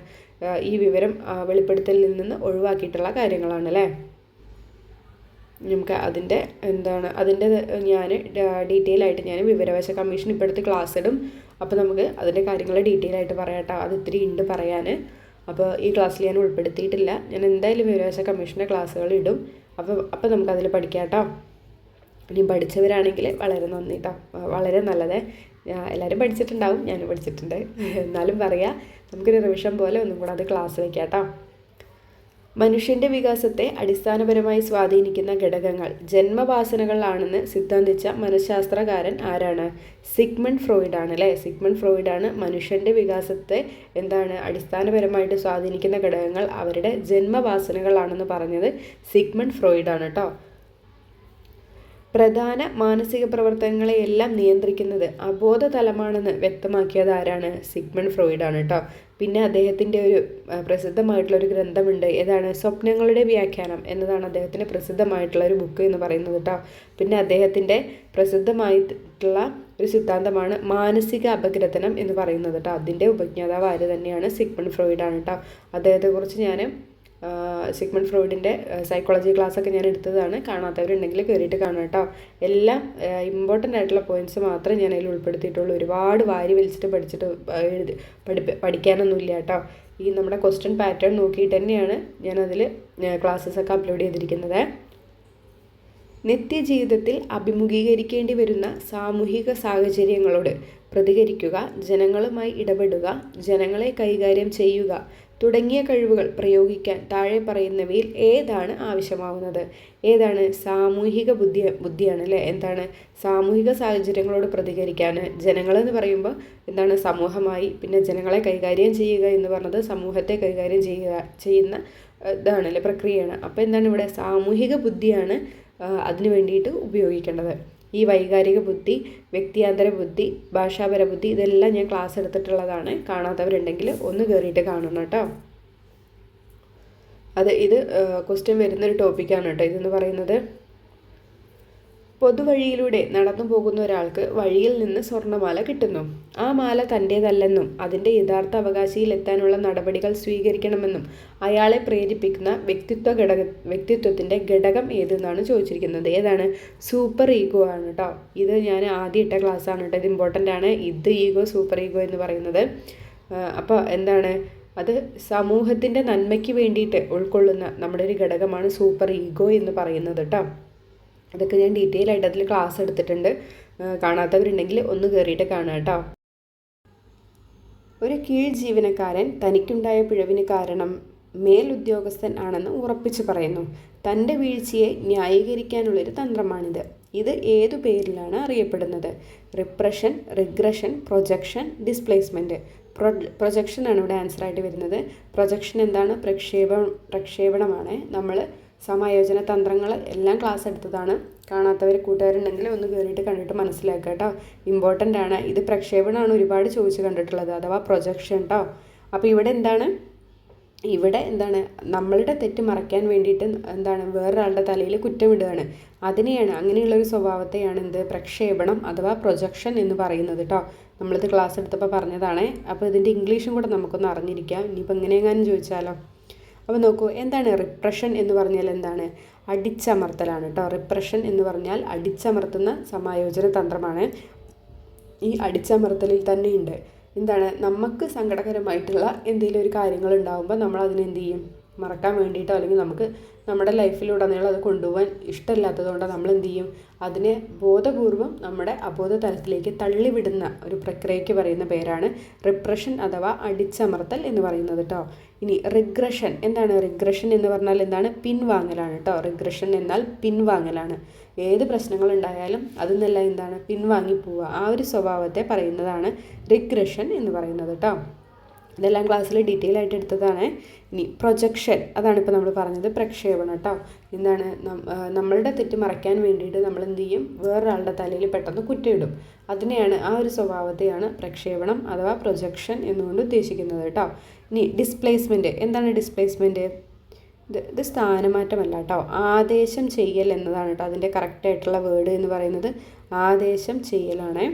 ഈ വിവരം വെളിപ്പെടുത്തലിൽ നിന്ന് ഒഴിവാക്കിയിട്ടുള്ള കാര്യങ്ങളാണ് അല്ലേ. നമുക്ക് അതിൻ്റെ ഞാൻ ഡീറ്റെയിൽ ആയിട്ട് ഞാൻ വിവരാവകാശ കമ്മീഷൻ ഇപ്പോഴത്തെ ക്ലാസ് ഇടും. അപ്പോൾ നമുക്ക് അതിൻ്റെ കാര്യങ്ങൾ ഡീറ്റെയിൽ ആയിട്ട് പറയാം കേട്ടോ. അത് ഇത്തിരി ഉണ്ട് പറയാൻ. അപ്പോൾ ഈ ക്ലാസ്സിൽ ഞാൻ ഉൾപ്പെടുത്തിയിട്ടില്ല. ഞാൻ എന്തായാലും വിവരാവകാശ കമ്മീഷൻ്റെ ക്ലാസ്സുകൾ ഇടും. അപ്പോൾ നമുക്കതിൽ പഠിക്കാം കേട്ടോ. ഇനി പഠിച്ചവരാണെങ്കിൽ വളരെ നന്ദി കേട്ടോ, വളരെ നല്ലത്. എല്ലാവരും പഠിച്ചിട്ടുണ്ടാവും, ഞാനും പഠിച്ചിട്ടുണ്ട്. എന്നാലും പറയാം, നമുക്കൊരു റിവിഷൻ പോലെ ഒന്നും കൂടെ അത് ക്ലാസ് വയ്ക്കാം കേട്ടോ. മനുഷ്യൻ്റെ വികാസത്തെ അടിസ്ഥാനപരമായി സ്വാധീനിക്കുന്ന ഘടകങ്ങൾ ജന്മവാസനകളാണെന്ന് സിദ്ധാന്തിച്ച മനഃശാസ്ത്രകാരൻ ആരാണ്? സിഗ്മണ്ട് ഫ്രോയിഡ് ആണ് അല്ലേ. സിഗ്മണ്ട് ഫ്രോയിഡാണ് മനുഷ്യൻ്റെ വികാസത്തെ അടിസ്ഥാനപരമായിട്ട് സ്വാധീനിക്കുന്ന ഘടകങ്ങൾ അവരുടെ ജന്മവാസനകളാണെന്ന് പറഞ്ഞത് സിഗ്മണ്ട് ഫ്രോയിഡാണ് കേട്ടോ. പ്രധാന മാനസിക പ്രവർത്തനങ്ങളെയെല്ലാം നിയന്ത്രിക്കുന്നത് അബോധതലമാണെന്ന് വ്യക്തമാക്കിയത് ആരാണ്? സിഗ്മണ്ട് ഫ്രോയിഡാണ് കേട്ടോ. പിന്നെ അദ്ദേഹത്തിൻ്റെ ഒരു പ്രസിദ്ധമായിട്ടുള്ളൊരു ഗ്രന്ഥമുണ്ട്, ഏതാണ്? സ്വപ്നങ്ങളുടെ വ്യാഖ്യാനം എന്നതാണ് അദ്ദേഹത്തിൻ്റെ പ്രസിദ്ധമായിട്ടുള്ള ഒരു ബുക്ക് എന്ന് പറയുന്നത് കേട്ടോ. പിന്നെ അദ്ദേഹത്തിൻ്റെ പ്രസിദ്ധമായിട്ടുള്ള ഒരു സിദ്ധാന്തമാണ് മാനസിക അപഗ്രഥനം എന്ന് പറയുന്നത് കേട്ടോ. അതിൻ്റെ ഉപജ്ഞാതാവ് ആര് തന്നെയാണ്? സിഗ്മണ്ട് ഫ്രോയിഡാണ് കേട്ടോ. അദ്ദേഹത്തെക്കുറിച്ച് ഞാൻ സിഗ്മണ്ട് ഫ്രോയിഡിൻ്റെ സൈക്കോളജി ക്ലാസ്സൊക്കെ ഞാൻ എടുത്തതാണ്. കാണാത്തവരുണ്ടെങ്കിൽ കയറിയിട്ട് കാണാം കേട്ടോ. എല്ലാം ഇമ്പോർട്ടൻ്റ് ആയിട്ടുള്ള പോയിൻറ്റ്സ് മാത്രമേ ഞാൻ അതിൽ ഉൾപ്പെടുത്തിയിട്ടുള്ളൂ. ഒരുപാട് വാരി വലിച്ചിട്ട് പഠിക്കാനൊന്നുമില്ല കേട്ടോ. ഈ നമ്മുടെ ക്വസ്റ്റ്യൻ പാറ്റേൺ നോക്കിയിട്ട് തന്നെയാണ് ഞാനതിൽ ക്ലാസ്സസൊക്കെ അപ്ലോഡ് ചെയ്തിരിക്കുന്നത്. നിത്യജീവിതത്തിൽ അഭിമുഖീകരിക്കേണ്ടി വരുന്ന സാമൂഹിക സാഹചര്യങ്ങളോട് പ്രതികരിക്കുക, ജനങ്ങളുമായി ഇടപെടുക, ജനങ്ങളെ കൈകാര്യം ചെയ്യുക തുടങ്ങിയ കഴിവുകൾ പ്രയോഗിക്കാൻ താഴെ പറയുന്നവയിൽ ഏതാണ് ആവശ്യമാവുന്നത്? ഏതാണ്? സാമൂഹിക ബുദ്ധിയാണ് അല്ലേ. എന്താണ്? സാമൂഹിക സാഹചര്യങ്ങളോട് പ്രതികരിക്കാൻ. ജനങ്ങളെന്ന് പറയുമ്പോൾ എന്താണ്? സമൂഹമായി. പിന്നെ ജനങ്ങളെ കൈകാര്യം ചെയ്യുക എന്ന് പറഞ്ഞത് സമൂഹത്തെ കൈകാര്യം ചെയ്യുന്ന ഇതാണല്ലേ, പ്രക്രിയയാണ്. അപ്പോൾ എന്താണ് ഇവിടെ? സാമൂഹിക ബുദ്ധിയാണ് അതിന് വേണ്ടിയിട്ട് ഉപയോഗിക്കേണ്ടത്. ഈ വൈകാരിക ബുദ്ധി, വ്യക്തിയാന്തര ബുദ്ധി, ഭാഷാപര ബുദ്ധി ഇതെല്ലാം ഞാൻ ക്ലാസ് എടുത്തിട്ടുള്ളതാണ്. കാണാത്തവരുണ്ടെങ്കിൽ ഒന്ന് കയറിയിട്ട് കാണണം കേട്ടോ. ഇത് ക്വസ്റ്റ്യൻ വരുന്നൊരു ടോപ്പിക്കാണ് കേട്ടോ ഇതെന്ന് പറയുന്നത്. പൊതുവഴിയിലൂടെ നടന്നു പോകുന്ന ഒരാൾക്ക് വഴിയിൽ നിന്ന് സ്വർണ്ണമാല കിട്ടുന്നു. ആ മാല തൻ്റേതല്ലെന്നും അതിൻ്റെ യഥാർത്ഥ അവകാശിയിൽ എത്താനുള്ള നടപടികൾ സ്വീകരിക്കണമെന്നും അയാളെ പ്രേരിപ്പിക്കുന്ന വ്യക്തിത്വത്തിൻ്റെ ഘടകം ഏതെന്നാണ് ചോദിച്ചിരിക്കുന്നത്. ഏതാണ്? സൂപ്പർ ഈഗോ ആണ് കേട്ടോ. ഇത് ഞാൻ ആദ്യം ഇട്ട ക്ലാസ്സാണ് കേട്ടോ. ഇത് ഇമ്പോർട്ടൻ്റ് ആണ്. ഇത് ഈഗോ, സൂപ്പർ ഈഗോ എന്ന് പറയുന്നത്. അപ്പോൾ എന്താണ്? അത് സമൂഹത്തിൻ്റെ നന്മയ്ക്ക് വേണ്ടിയിട്ട് ഉൾക്കൊള്ളുന്ന നമ്മുടെ ഒരു ഘടകമാണ് സൂപ്പർ ഈഗോ എന്ന് പറയുന്നത് കേട്ടോ. അതൊക്കെ ഞാൻ ഡീറ്റെയിൽ ആയിട്ട് അതിൽ ക്ലാസ് എടുത്തിട്ടുണ്ട്. കാണാത്തവരുണ്ടെങ്കിൽ ഒന്ന് കയറിയിട്ട് കാണാം കേട്ടോ. ഒരു കീഴ് ജീവനക്കാരൻ തനിക്കുണ്ടായ പിഴവിന് കാരണം മേലുദ്യോഗസ്ഥൻ ആണെന്ന് ഉറപ്പിച്ചു പറയുന്നു. തൻ്റെ വീഴ്ചയെ ന്യായീകരിക്കാനുള്ളൊരു തന്ത്രമാണിത്. ഇത് ഏതു പേരിലാണ് അറിയപ്പെടുന്നത്? Repression, regression, projection, displacement. പ്രൊജക്ഷനാണ് ഇവിടെ ആൻസറായിട്ട് വരുന്നത്. പ്രൊജക്ഷൻ എന്താണ്? പ്രക്ഷേപണമാണ്. നമ്മൾ സമായോജന തന്ത്രങ്ങൾ എല്ലാം ക്ലാസ് എടുത്തതാണ്. കാണാത്തവർ കൂട്ടുകാരുണ്ടെങ്കിൽ ഒന്ന് കയറിയിട്ട് കണ്ടിട്ട് മനസ്സിലാക്കുക കേട്ടോ. ഇമ്പോർട്ടൻ്റ് ആണ്. ഇത് പ്രക്ഷേപണമാണ് ഒരുപാട് ചോദിച്ച് കണ്ടിട്ടുള്ളത്, അഥവാ പ്രൊജക്ഷൻ കേട്ടോ. അപ്പോൾ ഇവിടെ എന്താണ് നമ്മളുടെ തെറ്റ് മറയ്ക്കാൻ വേണ്ടിയിട്ട് വേറൊരാളുടെ തലയിൽ കുറ്റമിടുകയാണ്. അതിനെയാണ്, അങ്ങനെയുള്ളൊരു സ്വഭാവത്തെയാണ് പ്രക്ഷേപണം അഥവാ പ്രൊജക്ഷൻ എന്ന് പറയുന്നത് കേട്ടോ. നമ്മളിത് ക്ലാസ് എടുത്തപ്പോൾ പറഞ്ഞതാണ്. അപ്പോൾ ഇതിൻ്റെ ഇംഗ്ലീഷും കൂടെ നമുക്കൊന്ന് അറിഞ്ഞിരിക്കാം. ഇനിയിപ്പോൾ എങ്ങനെയെങ്ങാനും ചോദിച്ചാലോ. അപ്പോൾ നോക്കൂ, എന്താണ് റിപ്രഷൻ എന്ന് പറഞ്ഞാൽ? എന്താണ്? അടിച്ചമർത്തലാണ് കേട്ടോ. റിപ്രഷൻ എന്ന് പറഞ്ഞാൽ അടിച്ചമർത്തുന്ന സമായോജന തന്ത്രമാണ്. ഈ അടിച്ചമർത്തലിൽ തന്നെയുണ്ട് നമുക്ക് സങ്കടകരമായിട്ടുള്ള എന്തെങ്കിലും ഒരു കാര്യങ്ങൾ ഉണ്ടാകുമ്പോൾ നമ്മൾ അതിനെന്ത് ചെയ്യും? മറക്കാൻ വേണ്ടിയിട്ടോ അല്ലെങ്കിൽ നമുക്ക് നമ്മുടെ ലൈഫിലുടനീളം അത് കൊണ്ടുപോകാൻ ഇഷ്ടമില്ലാത്തതുകൊണ്ട് നമ്മൾ എന്ത് ചെയ്യും, അതിനെ ബോധപൂർവം നമ്മുടെ അബോധ തലത്തിലേക്ക് തള്ളിവിടുന്ന ഒരു പ്രക്രിയയ്ക്ക് പറയുന്ന പേരാണ് റിപ്രഷൻ അഥവാ അടിച്ചമർത്തൽ എന്ന് പറയുന്നത് കേട്ടോ. ഇനി റിഗ്രഷൻ എന്താണ്? റിഗ്രഷൻ എന്ന് പറഞ്ഞാൽ എന്താണ്? പിൻവാങ്ങലാണ് കേട്ടോ. റിഗ്രഷൻ എന്നാൽ പിൻവാങ്ങലാണ്. ഏത് പ്രശ്നങ്ങളുണ്ടായാലും അതിൽ നിന്നെല്ലാം എന്താണ്? പിൻവാങ്ങി പോവുക. ആ ഒരു സ്വഭാവത്തെ പറയുന്നതാണ് റിഗ്രഷൻ എന്ന് പറയുന്നത് കേട്ടോ. ഇതെല്ലാം ക്ലാസ്സിൽ ഡീറ്റെയിൽ ആയിട്ട് എടുത്തതാണ്. ഇനി പ്രൊജക്ഷൻ, അതാണ് ഇപ്പോൾ നമ്മൾ പറഞ്ഞത്, പ്രക്ഷേപണം കേട്ടോ. എന്താണ്? നമ്മളുടെ തെറ്റ് മറയ്ക്കാൻ വേണ്ടിയിട്ട് നമ്മൾ എന്ത് ചെയ്യും, വേറൊരാളുടെ തലയിൽ പെട്ടെന്ന് കുറ്റയിടും. അതിനെയാണ്, ആ ഒരു സ്വഭാവത്തെയാണ് പ്രക്ഷേപണം അഥവാ പ്രൊജക്ഷൻ എന്നുകൊണ്ട് ഉദ്ദേശിക്കുന്നത് കേട്ടോ. ഇനി ഡിസ്പ്ലേസ്മെൻറ്റ്, എന്താണ് ഡിസ്പ്ലേസ്മെൻറ്റ്? ഇത് സ്ഥാനമാറ്റമല്ല കേട്ടോ, ആദേശം ചെയ്യൽ എന്നതാണ് കേട്ടോ അതിൻ്റെ കറക്റ്റായിട്ടുള്ള വേർഡ് എന്ന് പറയുന്നത്. ആദേശം ചെയ്യലാണ്.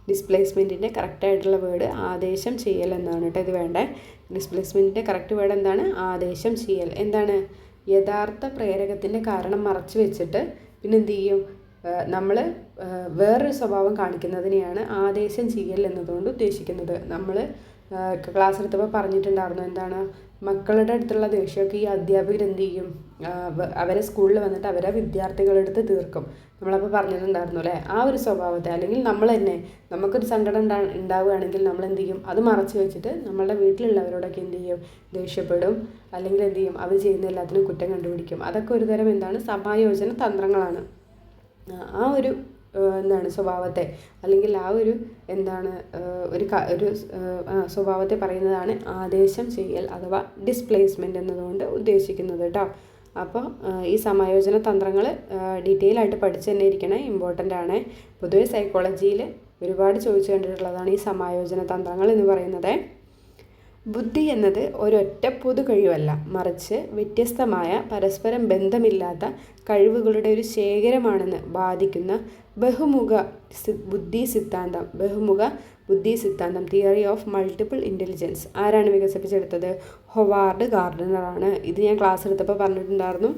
ഡിസ്പ്ലേസ്മെൻറ്റിൻ്റെ കറക്റ്റായിട്ടുള്ള വേർഡ് ആദേശം ചെയ്യൽ എന്നാണ് കേട്ടോ. ഇത് വേണ്ടേ. ഡിസ്പ്ലേസ്മെൻറ്റിൻ്റെ കറക്റ്റ് വേർഡ് എന്താണ്? ആദേശം ചെയ്യൽ. എന്താണ്? യഥാർത്ഥ പ്രേരകത്തിൻ്റെ കാരണം മറച്ചു വെച്ചിട്ട് പിന്നെ എന്ത് ചെയ്യും, നമ്മൾ വേറൊരു സ്വഭാവം കാണിക്കുന്നതിനെയാണ് ആദേശം ചെയ്യൽ എന്നതുകൊണ്ട് ഉദ്ദേശിക്കുന്നത്. നമ്മൾ ക്ലാസ് എടുത്തപ്പോൾ പറഞ്ഞിട്ടുണ്ടായിരുന്നു, എന്താണ്, മക്കളുടെ അടുത്തുള്ള ദേഷ്യമൊക്കെ ഈ അധ്യാപകർ എന്ത് ചെയ്യും, അവരെ സ്കൂളിൽ വന്നിട്ട് അവരെ വിദ്യാർത്ഥികളുടെ അടുത്ത് തീർക്കും. നമ്മളപ്പോൾ പറഞ്ഞിട്ടുണ്ടായിരുന്നു അല്ലേ. ആ ഒരു സ്വഭാവത്തെ, അല്ലെങ്കിൽ നമ്മൾ തന്നെ നമുക്കൊരു സങ്കടം ഉണ്ടാവുകയാണെങ്കിൽ നമ്മൾ എന്ത് ചെയ്യും, അത് മറച്ചു വെച്ചിട്ട് നമ്മളുടെ വീട്ടിലുള്ളവരോടൊക്കെ എന്ത് ചെയ്യും, ദേഷ്യപ്പെടും. അല്ലെങ്കിൽ എന്ത് ചെയ്യും, അവർ ചെയ്യുന്ന എല്ലാത്തിനും കുറ്റം കണ്ടുപിടിക്കും. അതൊക്കെ ഒരു തരം എന്താണ്, സമായോജന തന്ത്രങ്ങളാണ്. ആ ഒരു എന്താണ് സ്വഭാവത്തെ, അല്ലെങ്കിൽ ആ ഒരു എന്താണ് ഒരു സ്വഭാവത്തെ പറയുന്നതാണ് ആദേശം ചെയ്യൽ അഥവാ ഡിസ്പ്ലേസ്മെൻറ്റ് എന്നതുകൊണ്ട് ഉദ്ദേശിക്കുന്നത് കേട്ടോ. അപ്പോൾ ഈ സമായോജന തന്ത്രങ്ങൾ ഡീറ്റെയിൽ ആയിട്ട് പഠിച്ച് തന്നെ ഇരിക്കണം, ഇമ്പോർട്ടൻ്റ് ആണ്. പൊതുവെ സൈക്കോളജിയിൽ ഒരുപാട് ചോദിച്ചു കണ്ടിട്ടുള്ളതാണ് ഈ സമായോജന തന്ത്രങ്ങൾ എന്ന് പറയുന്നത്. ബുദ്ധി എന്നത് ഒരൊറ്റ പൊതു കഴിവല്ല, മറിച്ച് വ്യത്യസ്തമായ പരസ്പരം ബന്ധമില്ലാത്ത കഴിവുകളുടെ ഒരു ശേഖരമാണെന്ന് ബാധിക്കുന്ന ബഹുമുഖ ബുദ്ധി സിദ്ധാന്തം തിയറി ഓഫ് മൾട്ടിപ്പിൾ ഇൻ്റലിജൻസ് ആരാണ് വികസിപ്പിച്ചെടുത്തത്? ഹൊവാർഡ് ഗാർഡനറാണ്. ഇത് ഞാൻ ക്ലാസ് എടുത്തപ്പോൾ പറഞ്ഞിട്ടുണ്ടായിരുന്നു.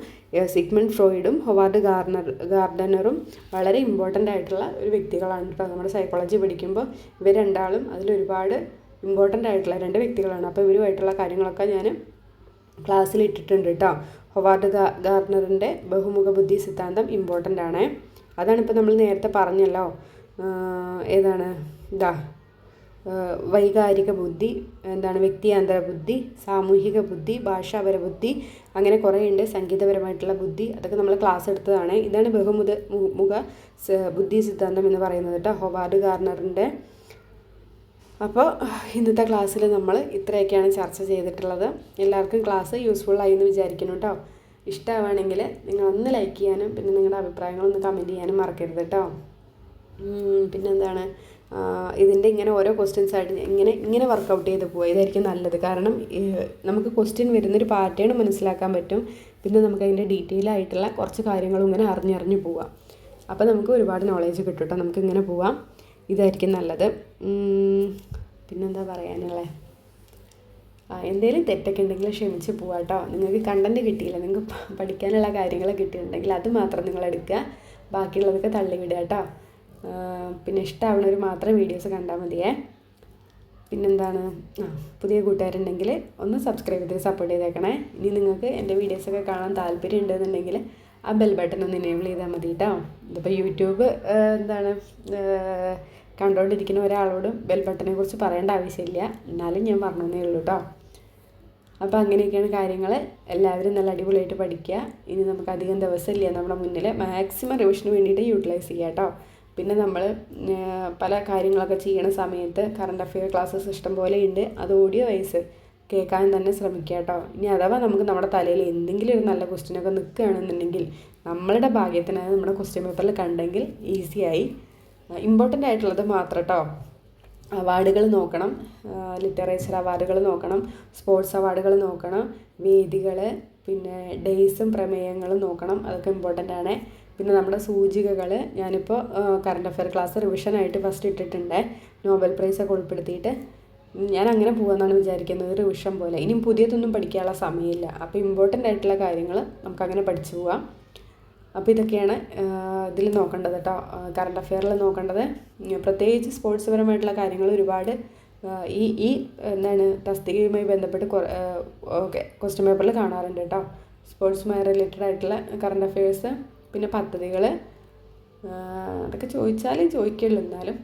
സിഗ്മണ്ട് ഫ്രോയിഡും ഹൊവാർഡ് ഗാർഡനറും വളരെ ഇമ്പോർട്ടൻ്റ് ആയിട്ടുള്ള ഒരു വ്യക്തികളാണ് കേട്ടോ. നമ്മുടെ സൈക്കോളജി പഠിക്കുമ്പോൾ ഇവർ രണ്ടാളും അതിലൊരുപാട് ഇമ്പോർട്ടൻ്റ് ആയിട്ടുള്ള രണ്ട് വ്യക്തികളാണ്. അപ്പോൾ ഇവരുമായിട്ടുള്ള കാര്യങ്ങളൊക്കെ ഞാൻ ക്ലാസ്സിൽ ഇട്ടിട്ടുണ്ട് കേട്ടോ. ഹൊവാർഡ് ഗാർഡനറിൻ്റെ ബഹുമുഖ ബുദ്ധി സിദ്ധാന്തം ഇമ്പോർട്ടൻ്റ് ആണ്. അതാണിപ്പോൾ നമ്മൾ നേരത്തെ പറഞ്ഞല്ലോ, ഏതാണ് വൈകാരിക ബുദ്ധി, എന്താണ് വ്യക്തിയാന്തര ബുദ്ധി, സാമൂഹിക ബുദ്ധി, ഭാഷാപര ബുദ്ധി, അങ്ങനെ കുറേ ഉണ്ട്. സംഗീതപരമായിട്ടുള്ള ബുദ്ധി, അതൊക്കെ നമ്മൾ ക്ലാസ് എടുത്തതാണ്. ഇതാണ് ബഹുമുഖ ബുദ്ധി സിദ്ധാന്തം എന്ന് പറയുന്നത് കേട്ടോ, ഹൊവാർഡ് ഗാർഡനറിൻ്റെ. അപ്പോൾ ഇന്നത്തെ ക്ലാസ്സിൽ നമ്മൾ ഇത്രയൊക്കെയാണ് ചർച്ച ചെയ്തിട്ടുള്ളത്. എല്ലാവർക്കും ക്ലാസ് യൂസ്ഫുള്ളായി എന്ന് വിചാരിക്കുന്നു കേട്ടോ. ഇഷ്ടമാവുകയാണെങ്കിൽ നിങ്ങളൊന്ന് ലൈക്ക് ചെയ്യാനും പിന്നെ നിങ്ങളുടെ അഭിപ്രായങ്ങളൊന്ന് കമൻറ്റ് ചെയ്യാനും മറക്കരുത് കേട്ടോ. പിന്നെന്താണ്, ഇതിൻ്റെ ഇങ്ങനെ ഓരോ ക്വസ്റ്റ്യൻസ് ആയിട്ട് ഇങ്ങനെ വർക്കൗട്ട് ചെയ്ത് പോവുക, ഇതായിരിക്കും നല്ലത്. കാരണം നമുക്ക് ക്വസ്റ്റ്യൻ വരുന്നൊരു പാറ്റേൺ മനസ്സിലാക്കാൻ പറ്റും. പിന്നെ നമുക്ക് അതിൻ്റെ ഡീറ്റെയിൽ ആയിട്ടുള്ള കുറച്ച് കാര്യങ്ങളും ഇങ്ങനെ അറിഞ്ഞറിഞ്ഞ് പോവാം. അപ്പോൾ നമുക്ക് ഒരുപാട് നോളേജ് കിട്ടും കേട്ടോ. നമുക്കിങ്ങനെ പോവാം, ഇതായിരിക്കും നല്ലത്. പിന്നെന്താ പറയാനുള്ളത്, എന്തെങ്കിലും തെറ്റൊക്കെ ഉണ്ടെങ്കിൽ ക്ഷമിച്ച് പോവാം കേട്ടോ. നിങ്ങൾക്ക് കണ്ടൻറ്റ് കിട്ടിയില്ല, നിങ്ങൾക്ക് പഠിക്കാനുള്ള കാര്യങ്ങൾ കിട്ടിയിട്ടുണ്ടെങ്കിൽ അത് മാത്രം നിങ്ങളെടുക്കുക, ബാക്കിയുള്ളതൊക്കെ തള്ളിവിടുക കേട്ടോ. പിന്നെ ഇഷ്ടമാവുന്നവർ മാത്രം വീഡിയോസ് കണ്ടാൽ മതിയേ. പിന്നെന്താണ്, പുതിയ കൂട്ടുകാരുണ്ടെങ്കിൽ ഒന്ന് സബ്സ്ക്രൈബ് ചെയ്ത് സപ്പോർട്ട് ചെയ്തേക്കണേ. ഇനി നിങ്ങൾക്ക് എൻ്റെ വീഡിയോസൊക്കെ കാണാൻ താല്പര്യം ഉണ്ടെന്നുണ്ടെങ്കിൽ ആ ബെൽ ബട്ടൺ ഒന്ന് എനേബിൾ ചെയ്താൽ മതി കേട്ടോ. ഇതിപ്പോൾ യൂട്യൂബ് കണ്ടുകൊണ്ടിരിക്കുന്ന ഒരാളോടും ബെൽ ബട്ടനെ കുറിച്ച് പറയേണ്ട ആവശ്യമില്ല, എന്നാലും ഞാൻ പറഞ്ഞതേ ഉള്ളൂ കേട്ടോ. അപ്പോൾ അങ്ങനെയൊക്കെയാണ് കാര്യങ്ങൾ. എല്ലാവരും നല്ല അടിപൊളിയായിട്ട് പഠിക്കുക. ഇനി നമുക്ക് അധികം ദിവസമില്ല നമ്മുടെ മുന്നിൽ, മാക്സിമം റിവിഷന് വേണ്ടിയിട്ട് യൂട്ടിലൈസ് ചെയ്യുക കേട്ടോ. പിന്നെ നമ്മൾ പല കാര്യങ്ങളൊക്കെ ചെയ്യണ സമയത്ത് കറണ്ട് അഫെയർ ക്ലാസ്സസ് ഇഷ്ടം പോലെ ഉണ്ട്, അത് ഓഡിയോ വൈസ് കേൾക്കാൻ തന്നെ ശ്രമിക്കുക കേട്ടോ. ഇനി അഥവാ നമുക്ക് നമ്മുടെ തലയിൽ എന്തെങ്കിലും ഒരു നല്ല ക്വസ്റ്റ്യനൊക്കെ നിൽക്കുകയാണെന്നുണ്ടെങ്കിൽ നമ്മളുടെ ഭാഗ്യത്തിന് നമ്മുടെ ക്വസ്റ്റ്യൻ പേപ്പറിൽ കണ്ടെങ്കിൽ ഈസിയായി. ഇമ്പോർട്ടൻ്റ് ആയിട്ടുള്ളത് മാത്രം കേട്ടോ. അവാർഡുകൾ നോക്കണം, ലിറ്ററേച്ചർ അവാർഡുകൾ നോക്കണം, സ്പോർട്സ് അവാർഡുകൾ നോക്കണം, വേദികൾ, പിന്നെ ഡേയ്സും പ്രമേയങ്ങളും നോക്കണം, അതൊക്കെ ഇമ്പോർട്ടൻ്റ് ആണ്. പിന്നെ നമ്മുടെ സൂചികകൾ ഞാനിപ്പോൾ കറണ്ട് അഫെയർ ക്ലാസ് റിവിഷനായിട്ട് ഫസ്റ്റ് ഇട്ടിട്ടുണ്ട്, നോബൽ പ്രൈസൊക്കെ ഉൾപ്പെടുത്തിയിട്ട്. ഞാൻ അങ്ങനെ പോകാമെന്നാണ് വിചാരിക്കുന്നത്, റിവിഷൻ പോലെ. ഇനിയും പുതിയതൊന്നും പഠിക്കാനുള്ള സമയമില്ല. അപ്പോൾ ഇമ്പോർട്ടൻ്റ് ആയിട്ടുള്ള കാര്യങ്ങൾ നമുക്കങ്ങനെ പഠിച്ചു പോകാം. അപ്പോൾ ഇതൊക്കെയാണ് ഇതിൽ നോക്കേണ്ടത് കേട്ടോ, കറണ്ട് അഫെയറിൽ നോക്കേണ്ടത്. പ്രത്യേകിച്ച് സ്പോർട്സ് പരമായിട്ടുള്ള കാര്യങ്ങൾ ഒരുപാട് ഈ എന്താണ് തസ്തികയുമായി ബന്ധപ്പെട്ട് ഓക്കെ ക്വസ്റ്റ്യൻ പേപ്പറിൽ കാണാറുണ്ട് കേട്ടോ. സ്പോർട്സുമായി റിലേറ്റഡ് ആയിട്ടുള്ള കറണ്ട് അഫയേഴ്സ്, പിന്നെ പദ്ധതികൾ, അതൊക്കെ ചോദിച്ചാലും ചോദിക്കുള്ളൂ. എന്നാലും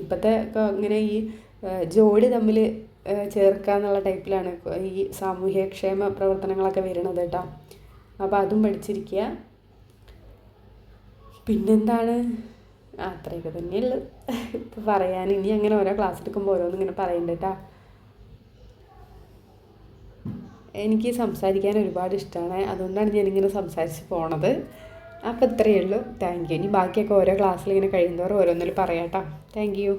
ഇപ്പോഴത്തെ ഇങ്ങനെ ഈ ജോഡി തമ്മിൽ ചേർക്കുക എന്നുള്ള ടൈപ്പിലാണ് ഈ സാമൂഹ്യക്ഷേമ പ്രവർത്തനങ്ങളൊക്കെ വരുന്നത് കേട്ടോ. അപ്പോൾ അതും പഠിച്ചിരിക്കുക. പിന്നെന്താണ്, അത്രയൊക്കെ തന്നെയുള്ളൂ ഇപ്പോൾ പറയാൻ. ഇനി അങ്ങനെ ഓരോ ക്ലാസ് എടുക്കുമ്പോൾ ഓരോന്നിങ്ങനെ പറയുന്നുണ്ട് കേട്ടോ. എനിക്ക് സംസാരിക്കാൻ ഒരുപാട് ഇഷ്ടമാണ്, അതുകൊണ്ടാണ് ഞാനിങ്ങനെ സംസാരിച്ച് പോണത്. അപ്പോൾ ഇത്രയേ ഉള്ളൂ. Thank you. ഇനി ബാക്കിയൊക്കെ ഓരോ ക്ലാസ്സിൽ ഇങ്ങനെ കഴിയുന്നവർ ഓരോന്നിൽ പറയാം കേട്ടോ. Thank you.